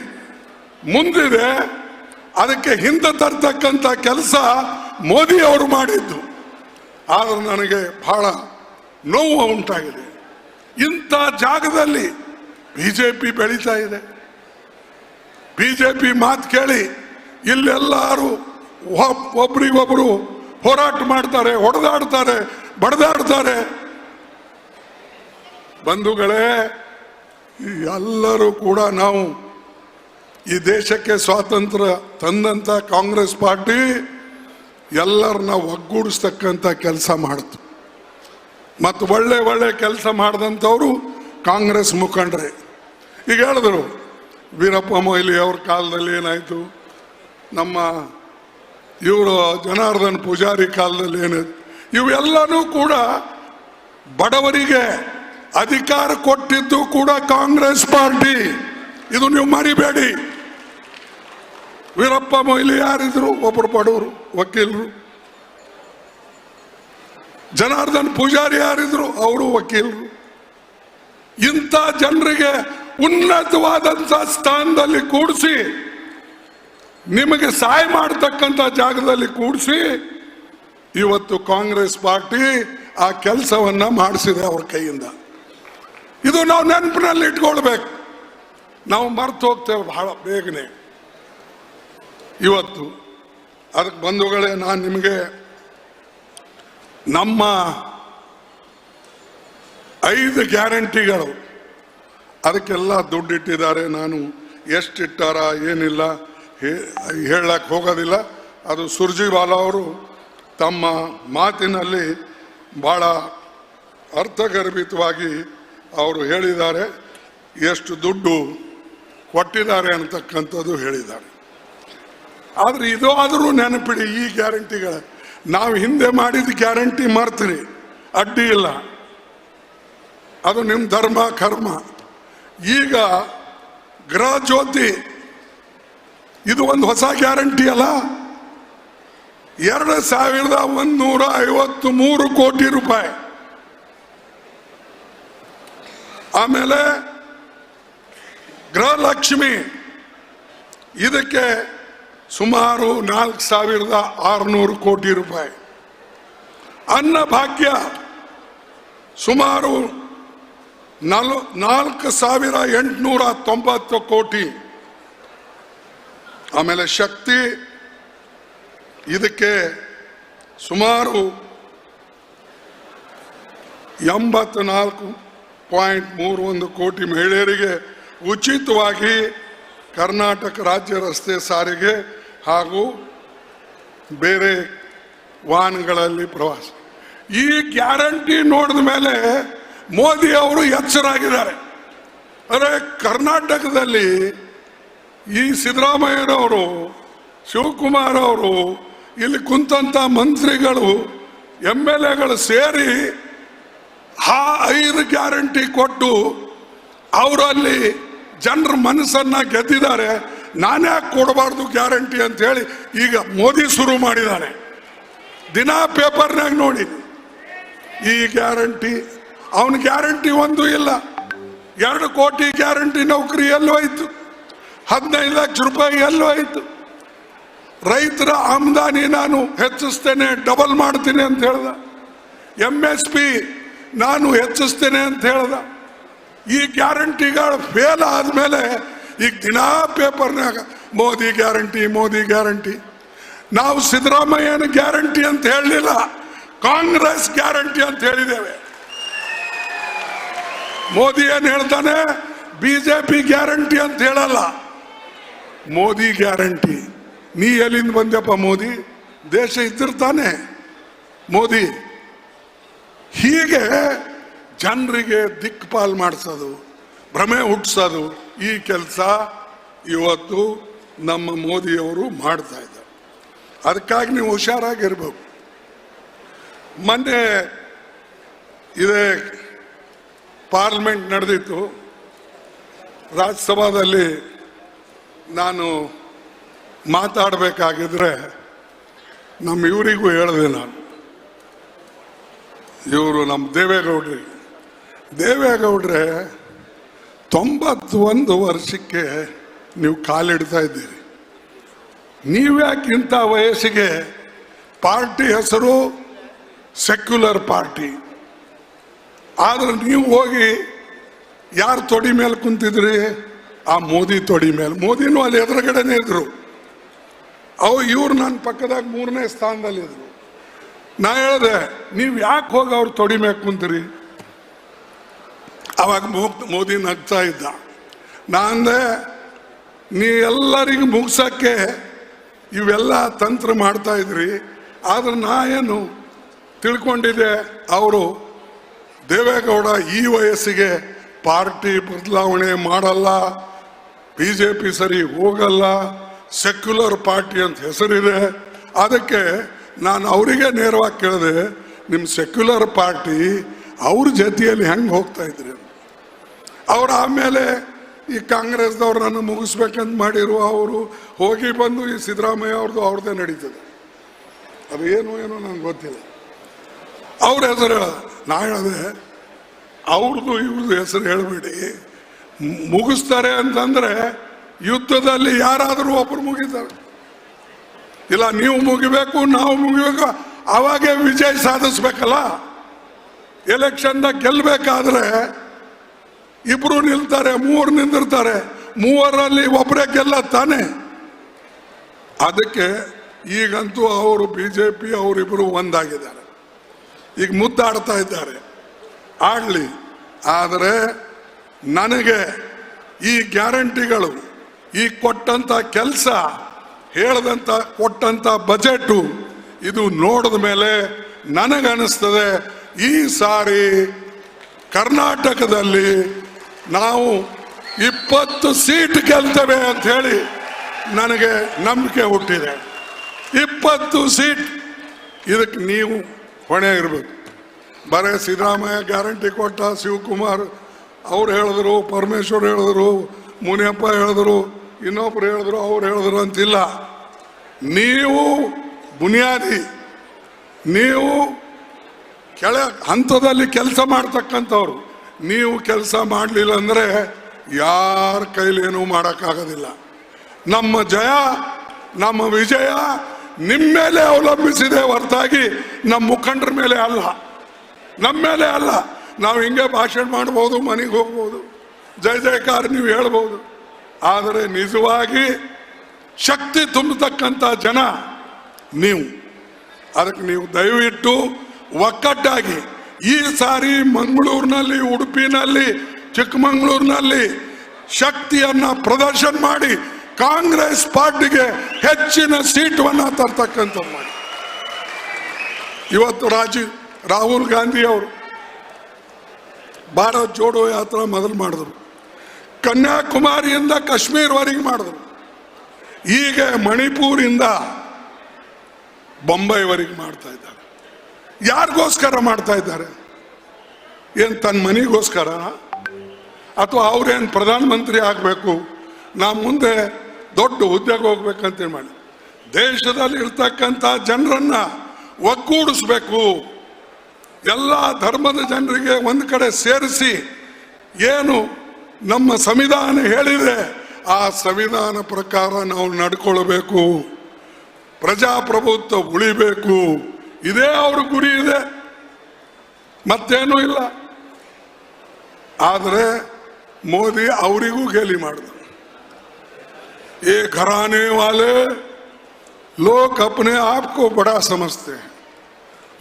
S1: ಮುಂದಿದೆ, ಅದಕ್ಕೆ ಹಿಂದೆ ತರ್ತಕ್ಕಂಥ ಕೆಲಸ ಮೋದಿ ಅವರು ಮಾಡಿದ್ದು. ಆದ್ರೆ ನನಗೆ ಬಹಳ ನೋವು ಉಂಟಾಗಿದೆ. ಇಂಥ ಜಾಗದಲ್ಲಿ ಬಿಜೆಪಿ ಬೆಳೀತಾ ಇದೆ. ಬಿಜೆಪಿ ಮಾತು ಕೇಳಿ ಇಲ್ಲೆಲ್ಲರೂ ಒಬ್ರಿಗೊಬ್ರು ಹೋರಾಟ ಮಾಡ್ತಾರೆ, ಹೊಡೆದಾಡ್ತಾರೆ, ಬಡದಾಡ್ತಾರೆ. ಬಂಧುಗಳೇ, ಎಲ್ಲರೂ ಕೂಡ ನಾವು ಈ ದೇಶಕ್ಕೆ ಸ್ವಾತಂತ್ರ್ಯ ತಂದಂತ ಕಾಂಗ್ರೆಸ್ ಪಾರ್ಟಿ ಎಲ್ಲರನ್ನ ಒಗ್ಗೂಡಿಸ್ತಕ್ಕಂಥ ಕೆಲಸ ಮಾಡಿತು. ಮತ್ತು ಒಳ್ಳೆ ಒಳ್ಳೆ ಕೆಲಸ ಮಾಡಿದಂಥವ್ರು ಕಾಂಗ್ರೆಸ್ ಮುಖಂಡ್ರೆ. ಈಗ ಹೇಳಿದ್ರು ವೀರಪ್ಪ ಮೊಯ್ಲಿ ಅವ್ರ ಕಾಲದಲ್ಲಿ ಏನಾಯಿತು, ನಮ್ಮ ಇವರು ಜನಾರ್ದನ್ ಪೂಜಾರಿ ಕಾಲದಲ್ಲಿ ಏನಾಯ್ತು, ಇವೆಲ್ಲನೂ ಕೂಡ ಬಡವರಿಗೆ ಅಧಿಕಾರ ಕೊಟ್ಟಿದ್ದು ಕೂಡ ಕಾಂಗ್ರೆಸ್ ಪಾರ್ಟಿ. ಇದು ನೀವು ಮರಿಬೇಡಿ. ವೀರಪ್ಪ ಮೊಯ್ಲಿ ಯಾರಿದ್ರು? ಒಬ್ಬರು ಬಡವರು ವಕೀಲರು. ಜನಾರ್ದನ್ ಪೂಜಾರಿ ಯಾರಿದ್ರು? ಅವರು ವಕೀಲರು. ಇಂಥ ಜನರಿಗೆ ಉನ್ನತವಾದಂಥ ಸ್ಥಾನದಲ್ಲಿ ಕೂಡಿಸಿ ನಿಮಗೆ ಸಹಾಯ ಮಾಡತಕ್ಕಂಥ ಜಾಗದಲ್ಲಿ ಕೂಡಿಸಿ ಇವತ್ತು ಕಾಂಗ್ರೆಸ್ ಪಾರ್ಟಿ ಆ ಕೆಲಸವನ್ನ ಮಾಡಿಸಿದೆ ಅವ್ರ ಕೈಯಿಂದ. ಇದು ನಾವು ನೆನಪಿನಲ್ಲಿ ಇಟ್ಕೊಳ್ಬೇಕು. ನಾವು ಮರ್ತು ಹೋಗ್ತೇವೆ ಬಹಳ ಬೇಗನೆ. ಇವತ್ತು ಅದಕ್ಕೆ ಬಂಧುಗಳೇ, ನಾನು ನಿಮಗೆ ನಮ್ಮ 5 ಗ್ಯಾರಂಟಿಗಳು ಅದಕ್ಕೆಲ್ಲ ದುಡ್ಡಿಟ್ಟಿದ್ದಾರೆ. ನಾನು ಎಷ್ಟಿಟ್ಟಾರ ಏನಿಲ್ಲ ಹೇಳಕ್ಕೆ ಹೋಗೋದಿಲ್ಲ. ಅದು ಸುರ್ಜಿವಾಲಾ ಅವರು ತಮ್ಮ ಮಾತಿನಲ್ಲಿ ಬಹಳ ಅರ್ಥಗರ್ಭಿತವಾಗಿ ಅವರು ಹೇಳಿದ್ದಾರೆ. ಎಷ್ಟು ದುಡ್ಡು ಕೊಟ್ಟಿದ್ದಾರೆ ಅಂತಕ್ಕಂಥದ್ದು ಹೇಳಿದ್ದಾರೆ. ಆದರೆ ಇದು ಆದರೂ ನೆನಪಿಡಿ, ಈ ಗ್ಯಾರಂಟಿಗಳ ನಾವು ಹಿಂದೆ ಮಾಡಿದ ಗ್ಯಾರಂಟಿ ಮಾಡ್ತೀರಿ, ಅಡ್ಡಿ ಇಲ್ಲ, ಅದು ನಿಮ್ಮ ಧರ್ಮ ಕರ್ಮ. ಈಗ ಗೃಹ ಜ್ಯೋತಿ ಇದು ಒಂದು ಹೊಸ ಗ್ಯಾರಂಟಿ ಅಲ್ಲ. 2153 ಕೋಟಿ ರೂಪಾಯಿ. ಆಮೇಲೆ ಗೃಹಲಕ್ಷ್ಮಿ ಇದಕ್ಕೆ ಸುಮಾರು 4600 ಕೋಟಿ ರೂಪಾಯಿ. ಅನ್ನಭಾಗ್ಯ ಸುಮಾರು 4890 ಕೋಟಿ. ಆಮೇಲೆ ಶಕ್ತಿ ಇದಕ್ಕೆ ಸುಮಾರು 84.31 ಕೋಟಿ. ಮಹಿಳೆಯರಿಗೆ ಉಚಿತವಾಗಿ ಕರ್ನಾಟಕ ರಾಜ್ಯ ರಸ್ತೆ ಸಾರಿಗೆ ಹಾಗೂ ಬೇರೆ ವಾಹನಗಳಲ್ಲಿ ಪ್ರವಾಸ. ಈ ಗ್ಯಾರಂಟಿ ನೋಡಿದ ಮೇಲೆ ಮೋದಿ ಅವರು ಎಚ್ಚರಾಗಿದ್ದಾರೆ. ಅಂದರೆ ಕರ್ನಾಟಕದಲ್ಲಿ ಈ ಸಿದ್ದರಾಮಯ್ಯನವರು, ಶಿವಕುಮಾರ್ ಅವರು, ಇಲ್ಲಿ ಕುಂತಂತ ಮಂತ್ರಿಗಳು, MLAಗಳು ಸೇರಿ 5 ಗ್ಯಾರಂಟಿ ಕೊಟ್ಟು ಅವರಲ್ಲಿ ಜನರ ಮನಸ್ಸನ್ನ ಗೆದ್ದಿದ್ದಾರೆ. ನಾನ್ಯಾಕೆ ಕೊಡಬಾರ್ದು ಗ್ಯಾರಂಟಿ ಅಂತ ಹೇಳಿ ಈಗ ಮೋದಿ ಶುರು ಮಾಡಿದ್ದಾನೆ. ದಿನ ಪೇಪರ್ನಾಗ ನೋಡಿ ಈ ಗ್ಯಾರಂಟಿ, ಅವನ ಗ್ಯಾರಂಟಿ ಒಂದು ಇಲ್ಲ. 2 ಕೋಟಿ ಗ್ಯಾರಂಟಿ ನೌಕರಿ ಎಲ್ಲೋ ಆಯ್ತು, 15 ಲಕ್ಷ ರೂಪಾಯಿ ಎಲ್ಲೋ ಆಯ್ತು. ರೈತರ ಆಮದಾನಿ ನಾನು ಹೆಚ್ಚಿಸ್ತೇನೆ, ಡಬಲ್ ಮಾಡ್ತೀನಿ ಅಂತ ಹೇಳ್ದ. MSP ನಾನು ಹೆಚ್ಚಿಸ್ತೇನೆ ಅಂತ ಹೇಳ್ದ. ಈ ಗ್ಯಾರಂಟಿಗಳು ಫೇಲ್ ಆದ್ಮೇಲೆ ಈಗ ದಿನಾ ಪೇಪರ್ನಾಗ ಮೋದಿ ಗ್ಯಾರಂಟಿ, ಮೋದಿ ಗ್ಯಾರಂಟಿ. ನಾವು ಸಿದ್ದರಾಮಯ್ಯನ ಗ್ಯಾರಂಟಿ ಅಂತ ಹೇಳಲಿಲ್ಲ, ಕಾಂಗ್ರೆಸ್ ಗ್ಯಾರಂಟಿ ಅಂತ ಹೇಳಿದ್ದೇವೆ. ಮೋದಿ ಏನ್ ಹೇಳ್ತಾನೆ, BJP ಗ್ಯಾರಂಟಿ ಅಂತ ಹೇಳಲ್ಲ, ಮೋದಿ ಗ್ಯಾರಂಟಿ. ನೀ ಎಲ್ಲಿಂದ ಬಂದ್ಯಪ್ಪ ಮೋದಿ? ದೇಶ ಇದ್ದಿರ್ತಾನೆ ಮೋದಿ. ಹೀಗೆ ಜನರಿಗೆ ದಿಕ್ಪಾಲ್ ಮಾಡಿಸೋದು, ಭ್ರಮೆ ಹುಟ್ಟಿಸೋದು, ಈ ಕೆಲಸ ಇವತ್ತು ನಮ್ಮ ಮೋದಿಯವರು ಮಾಡ್ತಾ ಇದ್ದಾರೆ. ಅದಕ್ಕಾಗಿ ನೀವು ಹುಷಾರಾಗಿರ್ಬೇಕು. ಮೊನ್ನೆ ಇದೇ ಪಾರ್ಲಿಮೆಂಟ್ ನಡೆದಿತ್ತು. ರಾಜ್ಯಸಭಾದಲ್ಲಿ ನಾನು ಮಾತಾಡಬೇಕಾಗಿದ್ರೆ ನಮ್ಮ ಇವರಿಗೂ ಹೇಳಿದೆ. ನಾನು ಇವರು ನಮ್ಮ ದೇವೇಗೌಡ್ರೆ 91 ವರ್ಷಕ್ಕೆ ನೀವು ಕಾಲಿಡ್ತಾ ಇದ್ದೀರಿ. ನೀವ್ಯಾಕಿಂತ ವಯಸ್ಸಿಗೆ ಪಾರ್ಟಿ ಹೆಸರು ಸೆಕ್ಯುಲರ್ ಪಾರ್ಟಿ, ಆದ್ರೆ ನೀವು ಹೋಗಿ ಯಾರ ತೊಡಿ ಮೇಲೆ ಕುಂತಿದ್ರಿ? ಆ ಮೋದಿ ತೊಡಿ ಮೇಲೆ. ಮೋದಿನೂ ಅಲ್ಲಿ ಎದುರುಗಡೆನೇ ಇದ್ರು. ಇವ್ರು ನನ್ನ ಪಕ್ಕದಾಗ 3ನೇ ಸ್ಥಾನದಲ್ಲಿದ್ರು. ನಾ ಹೇಳಿದೆ, ನೀವು ಯಾಕೆ ಹೋಗಿ ಅವ್ರ ತೊಡಿ ಮೇಲೆ ಕುಂತೀರಿ? ಅವಾಗ ಮೋದಿ ನಗ್ತಾ ಇದ್ದ. ನಾ ಅಂದೆ, ನೀ ಎಲ್ಲರಿಗೂ ಮುಗ್ಸಕ್ಕೆ ಇವೆಲ್ಲ ತಂತ್ರ ಮಾಡ್ತಾ ಇದ್ರಿ, ಆದ್ರೆ ನಾ ಏನು ತಿಳ್ಕೊಂಡಿದ್ದೆ, ಅವರು ದೇವೇಗೌಡ ಈ ವಯಸ್ಸಿಗೆ ಪಾರ್ಟಿ ಬದಲಾವಣೆ ಮಾಡಲ್ಲ, BJP ಸರಿ ಹೋಗಲ್ಲ, ಸೆಕ್ಯುಲರ್ ಪಾರ್ಟಿ ಅಂತ ಹೆಸರಿದೆ. ಅದಕ್ಕೆ ನಾನು ಅವರಿಗೆ ನೇರವಾಗಿ ಕೇಳಿದೆ, ನಿಮ್ಮ ಸೆಕ್ಯುಲರ್ ಪಾರ್ಟಿ ಅವ್ರ ಜೊತೆಯಲ್ಲಿ ಹೆಂಗೆ ಹೋಗ್ತಾ ಇದ್ರಿ? ಅವ್ರು ಆಮೇಲೆ ಈ ಕಾಂಗ್ರೆಸ್ದವ್ರನ್ನ ಮುಗಿಸ್ಬೇಕಂತ ಮಾಡಿರುವ ಅವರು ಹೋಗಿ ಬಂದು ಈ ಸಿದ್ದರಾಮಯ್ಯ ಅವ್ರದ್ದೇ ನಡೀತದೆ. ಅದು ಏನೋ ನಂಗೆ ಗೊತ್ತಿಲ್ಲ. ಅವ್ರ ಹೆಸರು ನಾ ಹೇಳಿದೆ, ಅವ್ರದ್ದು ಇವ್ರದ್ದು ಹೆಸರು ಹೇಳಬೇಡಿ. ಮುಗಿಸ್ತಾರೆ ಅಂತಂದ್ರೆ ಯುದ್ಧದಲ್ಲಿ ಯಾರಾದರೂ ಒಬ್ಬರು ಮುಗಿತಾರೆ. ಇಲ್ಲ ನೀವು ಮುಗಿಬೇಕು ನಾವು ಮುಗಿಬೇಕು, ಅವಾಗೇ ವಿಜಯ ಸಾಧಿಸ್ಬೇಕಲ್ಲ. ಎಲೆಕ್ಷನ್ದಾಗ ಗೆಲ್ಲಬೇಕಾದ್ರೆ ಇಬ್ರು ನಿಲ್ತಾರೆ, ಮೂವರು ನಿಂದಿರ್ತಾರೆ, ಮೂವರಲ್ಲಿ ಒಬ್ಬರೇ ಗೆಲ್ಲ ತಾನೆ. ಅದಕ್ಕೆ ಈಗಂತೂ ಅವರು BJP ಅವರಿಬ್ಬರು ಒಂದಾಗಿದ್ದಾರೆ, ಈಗ ಮುದ್ದಾಡ್ತಾ ಇದ್ದಾರೆ. ಆಡಲಿ, ಆದರೆ ನನಗೆ ಈ ಗ್ಯಾರಂಟಿಗಳು, ಈ ಕೊಟ್ಟಂತ ಕೆಲಸ, ಹೇಳದಂತ ಕೊಟ್ಟಂತ ಬಜೆಟು ಇದು ನೋಡಿದ ಮೇಲೆ ನನಗನ್ನಿಸ್ತದೆ ಈ ಸಾರಿ ಕರ್ನಾಟಕದಲ್ಲಿ ನಾವು 20 ಸೀಟ್ ಗೆಲ್ತೇವೆ ಅಂತ ಹೇಳಿ ನನಗೆ ನಂಬಿಕೆ ಹುಟ್ಟಿದೆ. 20 ಸೀಟ್. ಇದಕ್ಕೆ ನೀವು ಹೊಣೆ ಇರಬೇಕು. ಬರೇ ಸಿದ್ದರಾಮಯ್ಯ ಗ್ಯಾರಂಟಿ ಕೊಟ್ಟ, ಶಿವಕುಮಾರ್ ಅವ್ರು ಹೇಳಿದ್ರು, ಪರಮೇಶ್ವರ್ ಹೇಳಿದ್ರು, ಮುನಿಯಪ್ಪ ಹೇಳಿದ್ರು, ಇನ್ನೊಬ್ರು ಹೇಳಿದ್ರು, ಅವ್ರು ಹೇಳಿದ್ರು ಅಂತಿಲ್ಲ. ನೀವು ಬುನಿಯಾದಿ, ನೀವು ಕೆಳ ಹಂತದಲ್ಲಿ ಕೆಲಸ ಮಾಡ್ತಕ್ಕಂಥವ್ರು, ನೀವು ಕೆಲಸ ಮಾಡಲಿಲ್ಲ ಅಂದರೆ ಯಾರ ಕೈಲೇನೂ ಮಾಡೋಕ್ಕಾಗೋದಿಲ್ಲ. ನಮ್ಮ ಜಯ, ನಮ್ಮ ವಿಜಯ ನಿಮ್ಮ ಮೇಲೆ ಅವಲಂಬಿಸಿದೆ ಹೊರತಾಗಿ ನಮ್ಮ ಮುಖಂಡರ ಮೇಲೆ ಅಲ್ಲ, ನಮ್ಮ ಮೇಲೆ ಅಲ್ಲ. ನಾವು ಹಿಂಗೆ ಭಾಷಣ ಮಾಡ್ಬೋದು, ಮನೆಗೆ ಹೋಗ್ಬೋದು, ಜಯ ಜಯಕಾರ ನೀವು ಹೇಳ್ಬೋದು, ಆದರೆ ನಿಜವಾಗಿ ಶಕ್ತಿ ತುಂಬತಕ್ಕಂಥ ಜನ ನೀವು. ಅದಕ್ಕೆ ನೀವು ದಯವಿಟ್ಟು ಒಕ್ಕಟ್ಟಾಗಿ ಈ ಸಾರಿ ಮಂಗಳೂರಿನಲ್ಲಿ, ಉಡುಪಿನಲ್ಲಿ, ಚಿಕ್ಕಮಗಳೂರಿನಲ್ಲಿ ಶಕ್ತಿಯನ್ನ ಪ್ರದರ್ಶನ ಮಾಡಿ ಕಾಂಗ್ರೆಸ್ ಪಾರ್ಟಿಗೆ ಹೆಚ್ಚಿನ ಸೀಟನ್ನು ತರ್ತಕ್ಕಂಥ ಮಾಡಿ. ಇವತ್ತು ರಾಹುಲ್ ಗಾಂಧಿ ಅವರು ಭಾರತ್ ಜೋಡೋ ಯಾತ್ರಾ ಮೊದಲು ಮಾಡಿದ್ರು, ಕನ್ಯಾಕುಮಾರಿಯಿಂದ ಕಾಶ್ಮೀರವರೆಗೆ ಮಾಡಿದ್ರು, ಈಗ ಮಣಿಪುರಿಂದ ಬೊಂಬೈವರೆಗೆ ಮಾಡ್ತಾ ಇದ್ದಾರೆ. ಯಾರಿಗೋಸ್ಕರ ಮಾಡ್ತಾ ಇದ್ದಾರೆ? ಏನು ತನ್ನ ಮನೆಗೋಸ್ಕರ? ಅಥವಾ ಅವ್ರೇನು ಪ್ರಧಾನಮಂತ್ರಿ ಆಗಬೇಕು, ನಾ ಮುಂದೆ ದೊಡ್ಡ ಹುದ್ದೆಗೆ ಹೋಗ್ಬೇಕಂತ ಮಾಡಿ ದೇಶದಲ್ಲಿ ಇರ್ತಕ್ಕಂಥ ಜನರನ್ನ ಒಗ್ಗೂಡಿಸ್ಬೇಕು, ಎಲ್ಲ ಧರ್ಮದ ಜನರಿಗೆ ಒಂದು ಕಡೆ ಸೇರಿಸಿ ಏನು ನಮ್ಮ ಸಂವಿಧಾನ ಹೇಳಿದೆ ಆ ಸಂವಿಧಾನ ಪ್ರಕಾರ ನಾವು ನಡ್ಕೊಳ್ಬೇಕು, ಪ್ರಜಾಪ್ರಭುತ್ವ ಉಳಿಬೇಕು. ಇದೇ ಅವ್ರ ಗುರಿ ಇದೆ, ಮತ್ತೇನೂ ಇಲ್ಲ. ಆದರೆ ಮೋದಿ ಅವರಿಗೂ ಗೇಲಿ ಮಾಡಿದ್ರು. ये घराने वाले लोग अपने आप को बड़ा समझते हैं.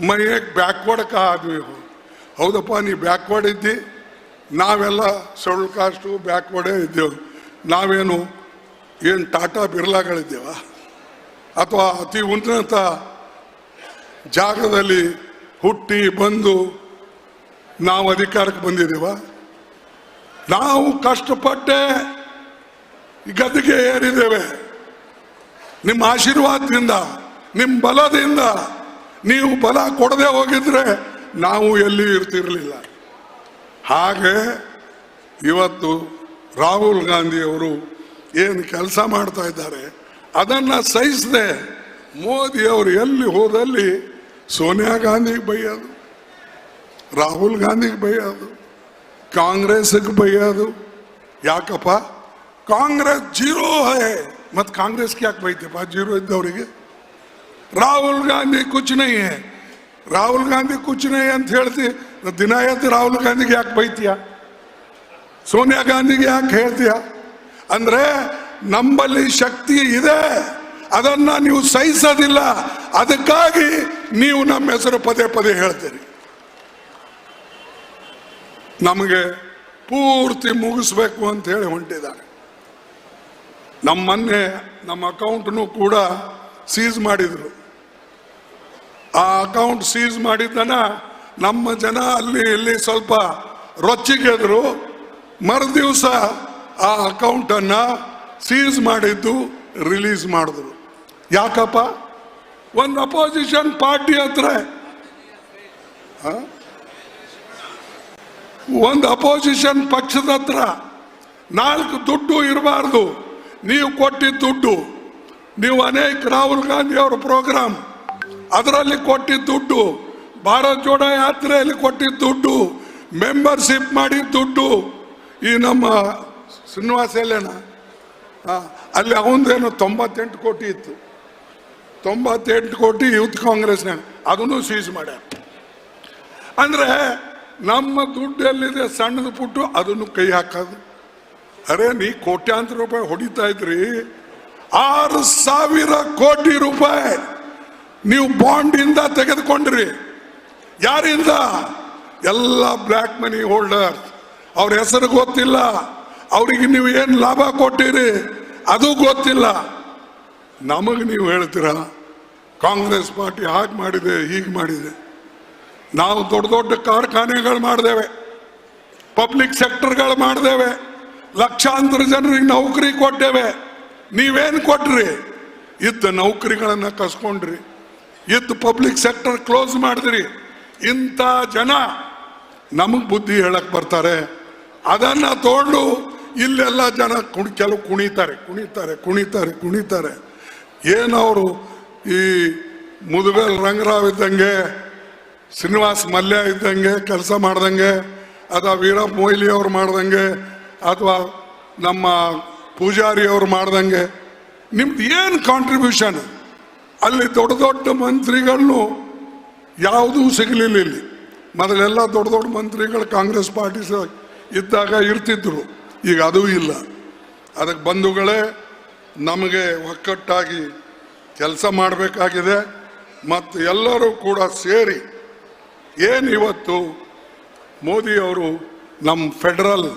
S1: मैं एक ಬ್ಯಾಕ್ವರ್ಡ್ का आदमी हूँ. ಹೌದಪ್ಪ, ನೀ ಬ್ಯಾಕ್ವರ್ಡ್ ಇದ್ದಿ, ನಾವೆಲ್ಲ ಶೆಡ್ಯೂಲ್ ಕಾಸ್ಟು ಬ್ಯಾಕ್ವರ್ಡೇ ಇದ್ದೇವೆ. ನಾವೇನು ಏನು ಟಾಟಾ ಬಿರ್ಲಾಗಳಿದ್ದೇವ? ಅಥವಾ ಅತಿ ಉನ್ನತ ಜಾಗದಲ್ಲಿ ಹುಟ್ಟಿ ಬಂದು ನಾವು ಅಧಿಕಾರಕ್ಕೆ ಬಂದಿದ್ದೀವ? ನಾವು ಕಷ್ಟಪಟ್ಟೆ ಗದ್ದಿಗೆ ಏರಿದ್ದೇವೆ. ನಿಮ್ಮ ಆಶೀರ್ವಾದದಿಂದ, ನಿಮ್ಮ ಬಲದಿಂದ. ನೀವು ಬಲ ಕೊಡದೆ ಹೋಗಿದ್ರೆ ನಾವು ಎಲ್ಲಿ ಇರ್ತಿರಲಿಲ್ಲ. ಹಾಗೆ ಇವತ್ತು ರಾಹುಲ್ ಗಾಂಧಿಯವರು ಏನು ಕೆಲಸ ಮಾಡ್ತಾ ಇದ್ದಾರೆ ಅದನ್ನು ಸಹಿಸದೆ ಮೋದಿಯವರು ಎಲ್ಲಿ ಹೋದಲ್ಲಿ ಸೋನಿಯಾ ಗಾಂಧಿಗೆ ಬೈಯೋದು, ರಾಹುಲ್ ಗಾಂಧಿಗೆ ಬೈಯೋದು, ಕಾಂಗ್ರೆಸ್ಗೆ ಬೈಯೋದು. ಯಾಕಪ್ಪ? ಕಾಂಗ್ರೆಸ್ ಜೀರೋ ಹೇ, ಮತ್ತು ಕಾಂಗ್ರೆಸ್ಗೆ ಯಾಕೆ ಬೈತಪ್ಪ ಜೀರೋ ಇದ್ದವರಿಗೆ? ರಾಹುಲ್ ಗಾಂಧಿ ಕುಚ್ ನೈ ಹೇ, ರಾಹುಲ್ ಗಾಂಧಿ ಕುಚ್ ನೈ ಅಂತ ಹೇಳ್ತಿ, ದಿನ ಎದ್ದು ರಾಹುಲ್ ಗಾಂಧಿಗೆ ಯಾಕೆ ಬೈತೀಯ? ಸೋನಿಯಾ ಗಾಂಧಿಗೆ ಯಾಕೆ ಹೇಳ್ತೀಯ? ಅಂದ್ರೆ ನಮ್ಮಲ್ಲಿ ಶಕ್ತಿ ಇದೆ, ಅದನ್ನ ನೀವು ಸಹಿಸೋದಿಲ್ಲ. ಅದಕ್ಕಾಗಿ ನೀವು ನಮ್ಮ ಹೆಸರು ಪದೇ ಪದೇ ಹೇಳ್ತೀರಿ. ನಮಗೆ ಪೂರ್ತಿ ಮುಗಿಸ್ಬೇಕು ಅಂತ ಹೇಳಿ ಹೊಂಟಿದ್ದಾರೆ. ಮೊನ್ನೆ ನಮ್ಮ ಅಕೌಂಟ್ನು ಕೂಡ ಸೀಸ್ ಮಾಡಿದ್ರು. ಆ ಅಕೌಂಟ್ ಸೀಸ್ ಮಾಡಿದ್ದನ ನಮ್ಮ ಜನ ಅಲ್ಲಿ ಇಲ್ಲಿ ಸ್ವಲ್ಪ ರೊಚ್ಚಿಗೆದ್ರು. ಮರುದಿವಸ ಆ ಅಕೌಂಟನ್ನ ಸೀಸ್ ಮಾಡಿದ್ದು ರಿಲೀಸ್ ಮಾಡಿದ್ರು. ಯಾಕಪ್ಪ? ಒಂದು ಅಪೋಸಿಷನ್ ಪಾರ್ಟಿ ಹತ್ರ, ಒಂದು ಅಪೋಸಿಷನ್ ಪಕ್ಷದ ಹತ್ರ 4 ದುಡ್ಡು ಇರಬಾರ್ದು. ನೀವು ಕೊಟ್ಟಿದ್ದ ದುಡ್ಡು, ನೀವು ಅನೇಕ ರಾಹುಲ್ ಗಾಂಧಿ ಅವರ ಪ್ರೋಗ್ರಾಮ್ ಅದರಲ್ಲಿ ಕೊಟ್ಟಿದ್ದ ದುಡ್ಡು, ಭಾರತ್ ಜೋಡೋ ಯಾತ್ರೆಯಲ್ಲಿ ಕೊಟ್ಟಿದ್ದ ದುಡ್ಡು, ಮೆಂಬರ್ಶಿಪ್ ಮಾಡಿದ ದುಡ್ಡು, ಈ ನಮ್ಮ ಶ್ರೀನಿವಾಸ ಎಲ್ಲೇನ ಅಲ್ಲಿ ಅವಂದೇನು 98 ಕೋಟಿ ಇತ್ತು. 98 ಕೋಟಿ ಯೂತ್ ಕಾಂಗ್ರೆಸ್ನಾಗ ಅದನ್ನು ಸೀಸ್ ಮಾಡ್ಯಾರ. ಅಂದ್ರೆ ನಮ್ಮ ದುಡ್ಡು ಎಲ್ಲಿದೆ ಸಣ್ಣದು ಪುಟ್ಟು ಅದನ್ನು ಕೈ ಹಾಕೋದು. ಅರೆ ನೀ ಕೋಟ್ಯಾಂತರ ರೂಪಾಯಿ ಹೊಡಿತಾ ಇದ್ರಿ, 6,000 ಕೋಟಿ ರೂಪಾಯಿ ನೀವು ಬಾಂಡ್ ಇಂದ ತೆಗೆದುಕೊಂಡ್ರಿ. ಯಾರಿಂದ? ಎಲ್ಲ ಬ್ಲ್ಯಾಕ್ ಮನಿ ಹೋಲ್ಡರ್. ಅವ್ರ ಹೆಸರು ಗೊತ್ತಿಲ್ಲ, ಅವ್ರಿಗೆ ನೀವು ಏನು ಲಾಭ ಕೊಟ್ಟಿರಿ ಅದು ಗೊತ್ತಿಲ್ಲ. ನಮಗೆ ನೀವು ಹೇಳ್ತೀರಾ ಕಾಂಗ್ರೆಸ್ ಪಾರ್ಟಿ ಹಾಗೆ ಮಾಡಿದೆ ಹೀಗೆ ಮಾಡಿದೆ. ನಾವು ದೊಡ್ಡ ದೊಡ್ಡ ಕಾರ್ಖಾನೆಗಳು ಮಾಡಿದೇವೆ, ಪಬ್ಲಿಕ್ ಸೆಕ್ಟರ್ಗಳು ಮಾಡಿದೇವೆ, ಲಕ್ಷಾಂತರ ಜನರಿಗೆ ನೌಕರಿ ಕೊಟ್ಟೇವೆ. ನೀವೇನು ಕೊಟ್ರಿ? ಇದ್ದ ನೌಕರಿಗಳನ್ನು ಕಸ್ಕೊಂಡ್ರಿ, ಇದ್ದ ಪಬ್ಲಿಕ್ ಸೆಕ್ಟರ್ ಕ್ಲೋಸ್ ಮಾಡಿದ್ರಿ. ಇಂಥ ಜನ ನಮಗೆ ಬುದ್ಧಿ ಹೇಳಕ್ ಬರ್ತಾರೆ. ಅದನ್ನ ತಗೊಂಡು ಇಲ್ಲೆಲ್ಲ ಜನ ಕೆಲವು ಕುಣಿತಾರೆ ಕುಣಿತಾರೆ ಕುಣಿತಾರೆ ಕುಣಿತಾರೆ. ಏನವರು ಈ ಮುದುಗಲ್ ರಂಗರಾವ್ ಇದ್ದಂಗೆ, ಶ್ರೀನಿವಾಸ್ ಮಲ್ಯ ಇದ್ದಂಗೆ ಕೆಲಸ ಮಾಡ್ದಂಗೆ, ಅಥವಾ ವೀರಪ್ಪ ಮೊಯ್ಲಿ ಅವ್ರು ಮಾಡ್ದಂಗೆ, ಅಥವಾ ನಮ್ಮ ಪೂಜಾರಿ ಅವ್ರು ಮಾಡ್ದಂಗೆ ನಿಮ್ದು ಏನು ಕಾಂಟ್ರಿಬ್ಯೂಷನ್? ಅಲ್ಲಿ ದೊಡ್ಡ ದೊಡ್ಡ ಮಂತ್ರಿಗಳನ್ನು ಯಾವುದೂ ಸಿಗಲಿಲ್ಲ. ಇಲ್ಲಿ ಮೊದಲೆಲ್ಲ ದೊಡ್ಡ ದೊಡ್ಡ ಮಂತ್ರಿಗಳು ಕಾಂಗ್ರೆಸ್ ಪಾರ್ಟಿ ಇದ್ದಾಗ ಇರ್ತಿದ್ರು, ಈಗ ಅದೂ ಇಲ್ಲ. ಅದಕ್ಕೆ ಬಂಧುಗಳೇ, ನಮಗೆ ಒಕ್ಕಟ್ಟಾಗಿ ಕೆಲಸ ಮಾಡಬೇಕಾಗಿದೆ. ಮತ್ತು ಎಲ್ಲರೂ ಕೂಡ ಸೇರಿ ಏನು ಇವತ್ತು ಮೋದಿಯವರು ನಮ್ಮ ಫೆಡರಲ್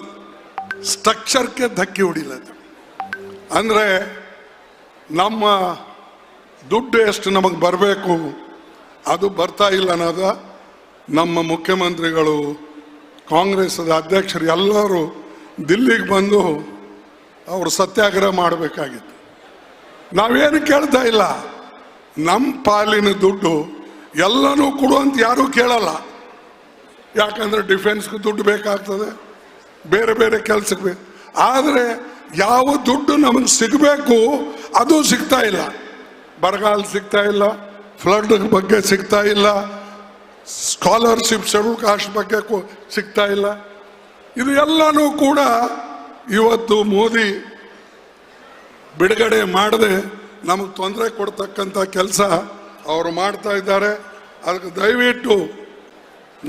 S1: ಸ್ಟ್ರಕ್ಚರ್ಗೆ ಧಕ್ಕೆ ಹೊಡಿಲತ್ತ. ಅಂದರೆ ನಮ್ಮ ದುಡ್ಡು ಎಷ್ಟು ನಮಗೆ ಬರಬೇಕು ಅದು ಬರ್ತಾ ಇಲ್ಲ ಅನ್ನೋದ ನಮ್ಮ ಮುಖ್ಯಮಂತ್ರಿಗಳು, ಕಾಂಗ್ರೆಸ್ದ ಅಧ್ಯಕ್ಷರು ಎಲ್ಲರೂ ದಿಲ್ಲಿಗೆ ಬಂದು ಅವರು ಸತ್ಯಾಗ್ರಹ ಮಾಡಬೇಕಾಗಿತ್ತು. ನಾವೇನು ಕೇಳ್ತಾ ಇಲ್ಲ. ನಮ್ಮ ಪಾಲಿನ ದುಡ್ಡು ಎಲ್ಲನೂ ಕೊಡುವಂತ ಯಾರೂ ಕೇಳಲ್ಲ. ಯಾಕಂದ್ರೆ ಡಿಫೆನ್ಸ್ಗೆ ದುಡ್ಡು ಬೇಕಾಗ್ತದೆ, ಬೇರೆ ಬೇರೆ ಕೆಲಸಕ್ಕೆ ಬೇಕು. ಆದರೆ ಯಾವ ದುಡ್ಡು ನಮಗೆ ಸಿಗಬೇಕು ಅದು ಸಿಗ್ತಾ ಇಲ್ಲ. ಬರಗಾಲ ಸಿಗ್ತಾ ಇಲ್ಲ, ಫ್ಲಡ್ ಬಗ್ಗೆ ಸಿಗ್ತಾ ಇಲ್ಲ, ಸ್ಕಾಲರ್ಶಿಪ್ ಶೆಡ್ಯೂಲ್ ಕಾಸ್ಟ್ ಬಗ್ಗೆ ಸಿಗ್ತಾ ಇಲ್ಲ. ಇದು ಎಲ್ಲನೂ ಕೂಡ ಇವತ್ತು ಮೋದಿ ಬಿಡುಗಡೆ ಮಾಡದೆ ನಮಗೆ ತೊಂದರೆ ಕೊಡ್ತಕ್ಕಂಥ ಕೆಲಸ ಅವರು ಮಾಡ್ತಾ ಇದ್ದಾರೆ. ಅದಕ್ಕೆ ದಯವಿಟ್ಟು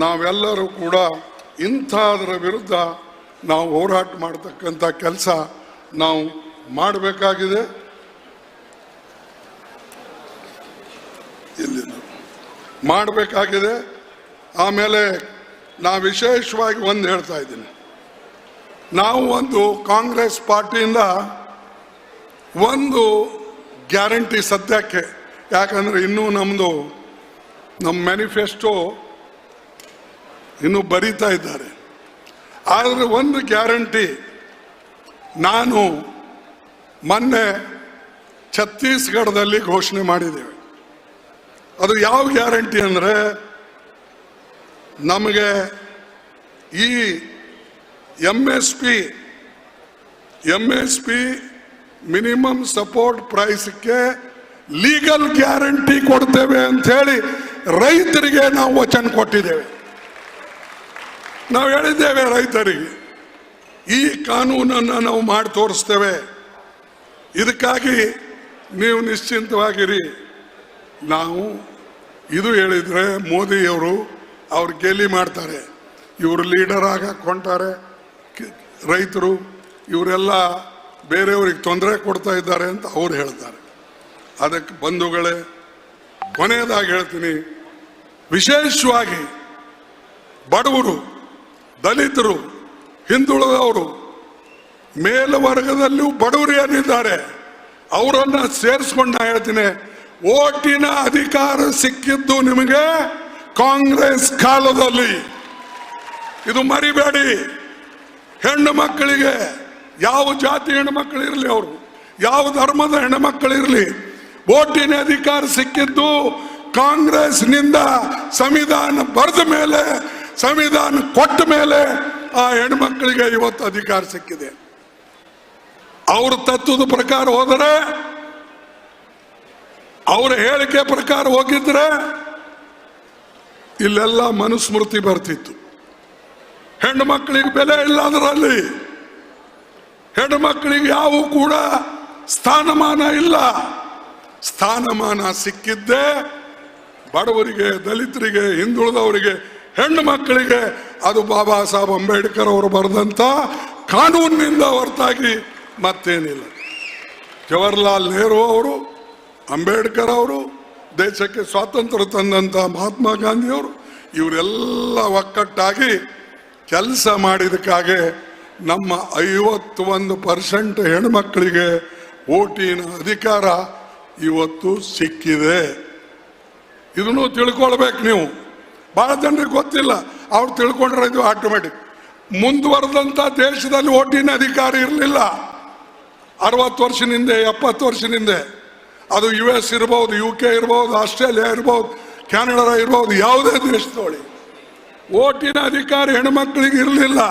S1: ನಾವೆಲ್ಲರೂ ಕೂಡ ಇಂಥದ್ರ ವಿರುದ್ಧ ನಾವು ಹೋರಾಟ ಮಾಡ್ತಕ್ಕಂಥ ಕೆಲಸ ನಾವು ಮಾಡಬೇಕಾಗಿದೆ. ಮಾಡಬೇಕಾಗಿದೆ. ಆಮೇಲೆ ನಾ ವಿಶೇಷವಾಗಿ ಒಂದು ಹೇಳ್ತಾ ಇದ್ದೀನಿ, ನಾವು ಒಂದು ಕಾಂಗ್ರೆಸ್ ಪಾರ್ಟಿಯಿಂದ ಒಂದು ಗ್ಯಾರಂಟಿ ಸದ್ಯಕ್ಕೆ, ಯಾಕಂದರೆ ಇನ್ನೂ ನಮ್ಮ ಮ್ಯಾನಿಫೆಸ್ಟೋ ಇನ್ನೂ ಬರೀತಾ ಇದ್ದಾರೆ. ಆದರೆ ಒಂದು ಗ್ಯಾರಂಟಿ ನಾನು ಮೊನ್ನೆ ಛತ್ತೀಸ್ಗಢದಲ್ಲಿ ಘೋಷಣೆ ಮಾಡಿದ್ದೇವೆ. ಅದು ಯಾವ ಗ್ಯಾರಂಟಿ ಅಂದರೆ, ನಮಗೆ ಈ MSP ಮಿನಿಮಮ್ ಸಪೋರ್ಟ್ ಪ್ರೈಸ್ಗೆ ಲೀಗಲ್ ಗ್ಯಾರಂಟಿ ಕೊಡ್ತೇವೆ ಅಂತ ಹೇಳಿ ರೈತರಿಗೆ ನಾವು ವಚನ ಕೊಟ್ಟಿದ್ದೇವೆ. ನಾವು ಹೇಳಿದ್ದೇವೆ ರೈತರಿಗೆ, ಈ ಕಾನೂನನ್ನು ನಾವು ಮಾಡಿ ತೋರಿಸ್ತೇವೆ. ಇದಕ್ಕಾಗಿ ನೀವು ನಿಶ್ಚಿಂತವಾಗಿರಿ. ನಾವು ಇದು ಹೇಳಿದರೆ ಮೋದಿಯವರು ಅವ್ರು ಗೇಲಿ ಮಾಡ್ತಾರೆ, ಇವರು ಲೀಡರ್ ಹಾಕೊಂತಾರೆ, ರೈತರು ಇವರೆಲ್ಲ ಬೇರೆಯವ್ರಿಗೆ ತೊಂದರೆ ಕೊಡ್ತಾ ಇದ್ದಾರೆ ಅಂತ ಅವ್ರು ಹೇಳ್ತಾರೆ. ಅದಕ್ಕೆ ಬಂಧುಗಳೇ, ಕೊನೆಯದಾಗಿ ಹೇಳ್ತೀನಿ, ವಿಶೇಷವಾಗಿ ಬಡವರು, ದಲಿತರು, ಹಿಂದುಳಿದವರು, ಮೇಲ್ವರ್ಗದಲ್ಲೂ ಬಡವರು ಏನಿದ್ದಾರೆ ಅವರನ್ನ ಸೇರಿಸ್ಕೊಂಡು ನಾ ಹೇಳ್ತೀನಿ, ಓಟಿನ ಅಧಿಕಾರ ಸಿಕ್ಕಿದ್ದು ನಿಮಗೆ ಕಾಂಗ್ರೆಸ್ ಕಾಲದಲ್ಲಿ. ಇದು ಮರಿಬೇಡಿ. ಹೆಣ್ಣು ಮಕ್ಕಳಿಗೆ, ಯಾವ ಜಾತಿ ಹೆಣ್ಣು ಮಕ್ಕಳು ಇರಲಿ, ಅವರು ಯಾವ ಧರ್ಮದ ಹೆಣ್ಣು ಮಕ್ಕಳು ಇರಲಿ, ಓಟಿನ ಅಧಿಕಾರ ಸಿಕ್ಕಿದ್ದು ಕಾಂಗ್ರೆಸ್ನಿಂದ. ಸಂವಿಧಾನ ಬರೆದ ಮೇಲೆ, ಸಂವಿಧಾನ ಕೊಟ್ಟ ಮೇಲೆ ಆ ಹೆಣ್ಮಕ್ಕಳಿಗೆ ಇವತ್ತು ಅಧಿಕಾರ ಸಿಕ್ಕಿದೆ. ಅವ್ರ ತತ್ವದ ಪ್ರಕಾರ ಹೋದರೆ, ಅವರ ಹೇಳಿಕೆ ಪ್ರಕಾರ ಹೋಗಿದ್ರೆ ಇಲ್ಲೆಲ್ಲ ಮನುಸ್ಮೃತಿ ಬರ್ತಿತ್ತು. ಹೆಣ್ಣು ಮಕ್ಕಳಿಗೆ ಬೆಲೆ ಇಲ್ಲ, ಅದರಲ್ಲಿ ಹೆಣ್ಣು ಮಕ್ಕಳಿಗೆ ಯಾವ ಕೂಡ ಸ್ಥಾನಮಾನ ಇಲ್ಲ. ಸ್ಥಾನಮಾನ ಸಿಕ್ಕಿದ್ದೇ ಬಡವರಿಗೆ, ದಲಿತರಿಗೆ, ಹಿಂದುಳಿದವರಿಗೆ, ಹೆಣ್ಣು ಮಕ್ಕಳಿಗೆ. ಅದು ಬಾಬಾ ಸಾಹೇಬ್ ಅಂಬೇಡ್ಕರ್ ಅವರು ಬರೆದಂಥ ಕಾನೂನಿನಿಂದ ಹೊರತಾಗಿ ಮತ್ತೇನಿಲ್ಲ. ಜವಾಹರ್ಲಾಲ್ ನೆಹರು ಅವರು, ಅಂಬೇಡ್ಕರ್ ಅವರು, ದೇಶಕ್ಕೆ ಸ್ವಾತಂತ್ರ್ಯ ತಂದಂಥ ಮಹಾತ್ಮ ಗಾಂಧಿಯವರು, ಇವರೆಲ್ಲ ಒಕ್ಕಟ್ಟಾಗಿ ಕೆಲಸ ಮಾಡಿದಕ್ಕಾಗೆ ನಮ್ಮ 51% ಹೆಣ್ಮಕ್ಕಳಿಗೆ ಓಟಿನ ಅಧಿಕಾರ ಇವತ್ತು ಸಿಕ್ಕಿದೆ. ಇದನ್ನು ತಿಳ್ಕೊಳ್ಬೇಕು ನೀವು. ಭಾಳ ಜನರಿಗೆ ಗೊತ್ತಿಲ್ಲ, ಅವ್ರು ತಿಳ್ಕೊಂಡ್ರೆ ಇದು ಆಟೋಮೆಟಿಕ್. ಮುಂದುವರೆದಂಥ ದೇಶದಲ್ಲಿ ಓಟಿನ ಅಧಿಕಾರ ಇರಲಿಲ್ಲ 60 ವರ್ಷದಿಂದ, 70 ವರ್ಷದಿಂದ. ಅದು US ಇರ್ಬೋದು, UK ಇರ್ಬೋದು, ಆಸ್ಟ್ರೇಲಿಯಾ ಇರ್ಬೋದು, ಕೆನಡಾ ಇರ್ಬೋದು, ಯಾವುದೇ ದೇಶದೊಳಗೆ ಓಟಿನ ಅಧಿಕಾರ ಹೆಣ್ಮಕ್ಳಿಗೆ ಇರಲಿಲ್ಲ.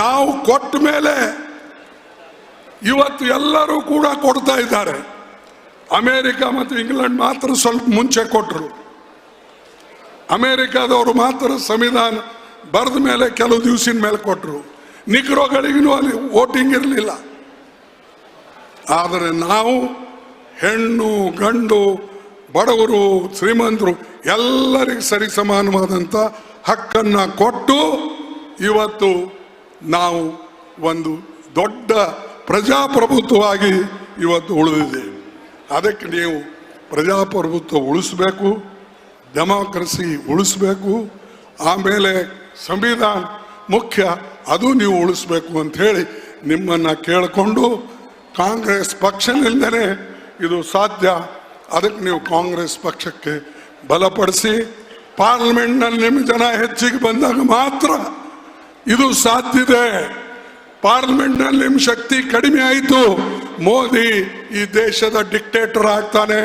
S1: ನಾವು ಕೊಟ್ಟ ಮೇಲೆ ಇವತ್ತು ಎಲ್ಲರೂ ಕೂಡ ಕೊಡ್ತಾ ಇದ್ದಾರೆ. ಅಮೇರಿಕ ಮತ್ತು ಇಂಗ್ಲೆಂಡ್ ಮಾತ್ರ ಸ್ವಲ್ಪ ಮುಂಚೆ ಕೊಟ್ಟರು. ಅಮೇರಿಕಾದವರು ಮಾತ್ರ ಸಂವಿಧಾನ ಬರೆದ ಮೇಲೆ ಕೆಲವು ದಿವಸಿನ ಮೇಲೆ ಕೊಟ್ಟರು. ನಿಗ್ರೋಗಳಿಗೂ ಅಲ್ಲಿ ವೋಟಿಂಗ್ ಇರಲಿಲ್ಲ. ಆದರೆ ನಾವು ಹೆಣ್ಣು ಗಂಡು, ಬಡವರು ಶ್ರೀಮಂತರು ಎಲ್ಲರಿಗೂ ಸರಿ ಸಮಾನವಾದಂಥ ಹಕ್ಕನ್ನು ಕೊಟ್ಟು ಇವತ್ತು ನಾವು ಒಂದು ದೊಡ್ಡ ಪ್ರಜಾಪ್ರಭುತ್ವವಾಗಿ ಇವತ್ತು ಉಳಿದಿದ್ದೇವೆ. ಅದಕ್ಕೆ ನೀವು ಪ್ರಜಾಪ್ರಭುತ್ವ ಉಳಿಸ್ಬೇಕು, ಡೆಮಾಕ್ರಸಿ ಉಳಿಸ್ಬೇಕು, ಆಮೇಲೆ ಸಂವಿಧಾನ ಮುಖ್ಯ, ಅದು ನೀವು ಉಳಿಸ್ಬೇಕು ಅಂತ ಹೇಳಿ ನಿಮ್ಮನ್ನು ಕೇಳಿಕೊಂಡು, ಕಾಂಗ್ರೆಸ್ ಪಕ್ಷದಿಂದಲೇ ಇದು ಸಾಧ್ಯ. ಅದಕ್ಕೆ ನೀವು ಕಾಂಗ್ರೆಸ್ ಪಕ್ಷಕ್ಕೆ ಬಲಪಡಿಸಿ, ಪಾರ್ಲಿಮೆಂಟ್ನಲ್ಲಿ ನಿಮ್ಮ ಜನ ಹೆಚ್ಚಿಗೆ ಬಂದಾಗ ಮಾತ್ರ ಇದು ಸಾಧ್ಯತೆ. ಪಾರ್ಲಿಮೆಂಟ್ನಲ್ಲಿ ನಿಮ್ಮ ಶಕ್ತಿ ಕಡಿಮೆ ಆಯಿತು, ಮೋದಿ ಈ ದೇಶದ ಡಿಕ್ಟೇಟರ್ ಆಗ್ತಾನೆ,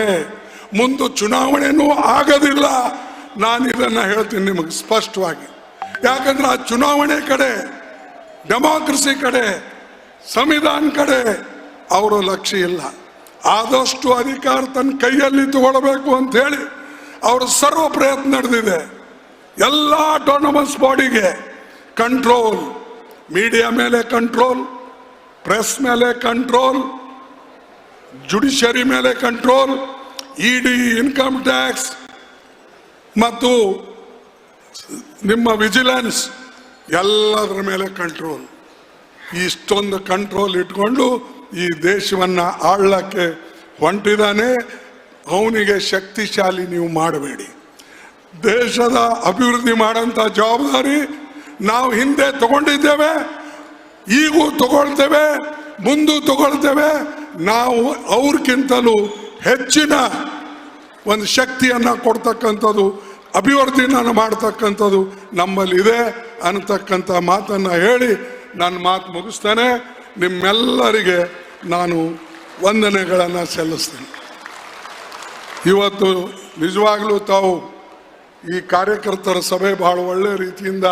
S1: ಮುಂದೆ ಚುನಾವಣೆನೂ ಆಗೋದಿಲ್ಲ. ನಾನು ಇದನ್ನು ಹೇಳ್ತೀನಿ ನಿಮಗೆ ಸ್ಪಷ್ಟವಾಗಿ. ಯಾಕಂದ್ರೆ ಆ ಚುನಾವಣೆ ಕಡೆ, ಡೆಮಾಕ್ರಸಿ ಕಡೆ, ಸಂವಿಧಾನ ಕಡೆ ಅವರ ಲಕ್ಷ್ಯ ಇಲ್ಲ. ಆದಷ್ಟು ಅಧಿಕಾರ ತನ್ನ ಕೈಯಲ್ಲಿ ತಗೊಳ್ಬೇಕು ಅಂತ ಹೇಳಿ ಅವರ ಸರ್ವ ಪ್ರಯತ್ನ ನಡೆದಿದೆ. ಎಲ್ಲ ಆಟೋನಮಸ್ ಬಾಡಿಗೆ ಕಂಟ್ರೋಲ್, ಮೀಡಿಯಾ ಮೇಲೆ ಕಂಟ್ರೋಲ್, ಪ್ರೆಸ್ ಮೇಲೆ ಕಂಟ್ರೋಲ್, ಜುಡಿಷರಿ ಮೇಲೆ ಕಂಟ್ರೋಲ್, ಇಡಿ, ಇನ್ಕಮ್ ಟ್ಯಾಕ್ಸ್ ಮತ್ತು ನಿಮ್ಮ ವಿಜಿಲೆನ್ಸ್ ಎಲ್ಲದರ ಮೇಲೆ ಕಂಟ್ರೋಲ್. ಇಷ್ಟೊಂದು ಕಂಟ್ರೋಲ್ ಇಟ್ಕೊಂಡು ಈ ದೇಶವನ್ನು ಆಳಕ್ಕೆ ಹೊಂಟಿದ್ದಾನೆ. ಅವನಿಗೆ ಶಕ್ತಿಶಾಲಿ ನೀವು ಮಾಡಬೇಡಿ. ದೇಶದ ಅಭಿವೃದ್ಧಿ ಮಾಡೋಂಥ ಜವಾಬ್ದಾರಿ ನಾವು ಹಿಂದೆ ತಗೊಂಡಿದ್ದೇವೆ, ಈಗೂ ತಗೊಳ್ತೇವೆ, ಮುಂದೂ ತಗೊಳ್ತೇವೆ. ನಾವು ಅವ್ರಿಗಿಂತಲೂ ಹೆಚ್ಚಿನ ಒಂದು ಶಕ್ತಿಯನ್ನು ಕೊಡ್ತಕ್ಕಂಥದ್ದು, ಅಭಿವೃದ್ಧಿನ ಮಾಡ್ತಕ್ಕಂಥದ್ದು ನಮ್ಮಲ್ಲಿದೆ ಅನ್ನತಕ್ಕಂಥ ಮಾತನ್ನು ಹೇಳಿ ನನ್ನ ಮಾತು ಮುಗಿಸ್ತೇನೆ. ನಿಮ್ಮೆಲ್ಲರಿಗೆ ನಾನು ವಂದನೆಗಳನ್ನು ಸಲ್ಲಿಸ್ತೇನೆ. ಇವತ್ತು ನಿಜವಾಗ್ಲೂ ತಾವು ಈ ಕಾರ್ಯಕರ್ತರ ಸಭೆ ಬಹಳ ಒಳ್ಳೆಯ ರೀತಿಯಿಂದ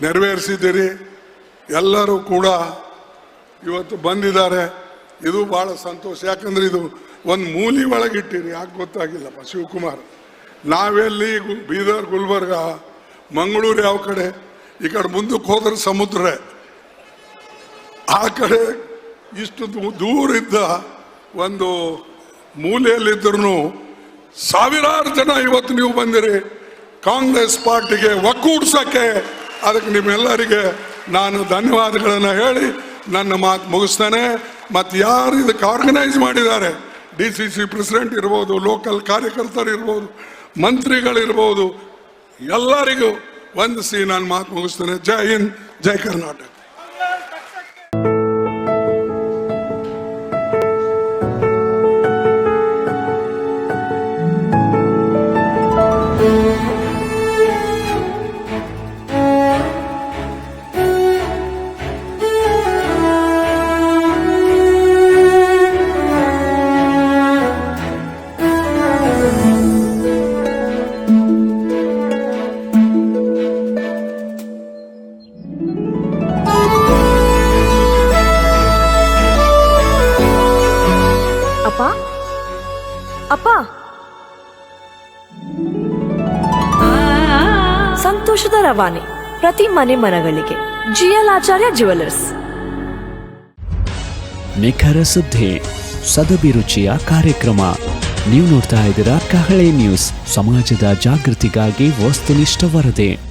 S1: ನೆರವೇರಿಸಿದ್ದೀರಿ. ಎಲ್ಲರೂ ಕೂಡ ಇವತ್ತು ಬಂದಿದ್ದಾರೆ. ಇದು ಭಾಳ ಸಂತೋಷ. ಯಾಕಂದ್ರೆ ಇದು ಒಂದು ಮೂಲಿ ಒಳಗಿಟ್ಟಿರಿ, ಯಾಕೆ ಗೊತ್ತಾಗಿಲ್ಲಪ್ಪ ಶಿವಕುಮಾರ್. ನಾವೆಲ್ಲಿ ಬೀದರ್, ಗುಲ್ಬರ್ಗ, ಮಂಗಳೂರು ಯಾವ ಕಡೆ, ಈ ಕಡೆ ಮುಂದಕ್ಕೆ ಹೋದ್ರೆ ಸಮುದ್ರ, ಆ ಕಡೆ ಇಷ್ಟು ದೂರಿದ್ದ ಒಂದು ಮೂಲೆಯಲ್ಲಿದ್ದರೂ ಸಾವಿರಾರು ಜನ ಇವತ್ತು ನೀವು ಬಂದಿರಿ ಕಾಂಗ್ರೆಸ್ ಪಾರ್ಟಿಗೆ ಒಕ್ಕೂಡ್ಸಕ್ಕೆ. ಅದಕ್ಕೆ ನಿಮ್ಮೆಲ್ಲರಿಗೆ ನಾನು ಧನ್ಯವಾದಗಳನ್ನು ಹೇಳಿ ನನ್ನ ಮಾತು ಮುಗಿಸ್ತೇನೆ. ಮತ್ತು ಯಾರು ಇದಕ್ಕೆ ಆರ್ಗನೈಸ್ ಮಾಡಿದ್ದಾರೆ, DCC ಪ್ರೆಸಿಡೆಂಟ್ ಇರ್ಬೋದು, ಲೋಕಲ್ ಕಾರ್ಯಕರ್ತರು ಇರ್ಬೋದು, ಮಂತ್ರಿಗಳಿರ್ಬೋದು, ಎಲ್ಲರಿಗೂ ವಂದಿಸಿ ನಾನು ಮಾತು ಮುಗಿಸ್ತೇನೆ. ಜೈ ಹಿಂದ್, ಜೈ ಕರ್ನಾಟಕ.
S2: ಅಪ್ಪ, ಸಂತೋಷದ ರವಾನೆ ಪ್ರತಿ ಮನೆಗಳಿಗೆ. GL ಆಚಾರ್ಯ ಜ್ಯುವೆಲರ್ಸ್.
S3: ನಿಖರ ಸುದ್ದಿ ಸದಭಿರುಚಿಯ ಕಾರ್ಯಕ್ರಮ. ನೀವು ನೋಡ್ತಾ ಇದ್ದೀರಾ ಕಹಳೆ ನ್ಯೂಸ್, ಸಮಾಜದ ಜಾಗೃತಿಗಾಗಿ ವಸ್ತುನಿಷ್ಠ ವರದಿ.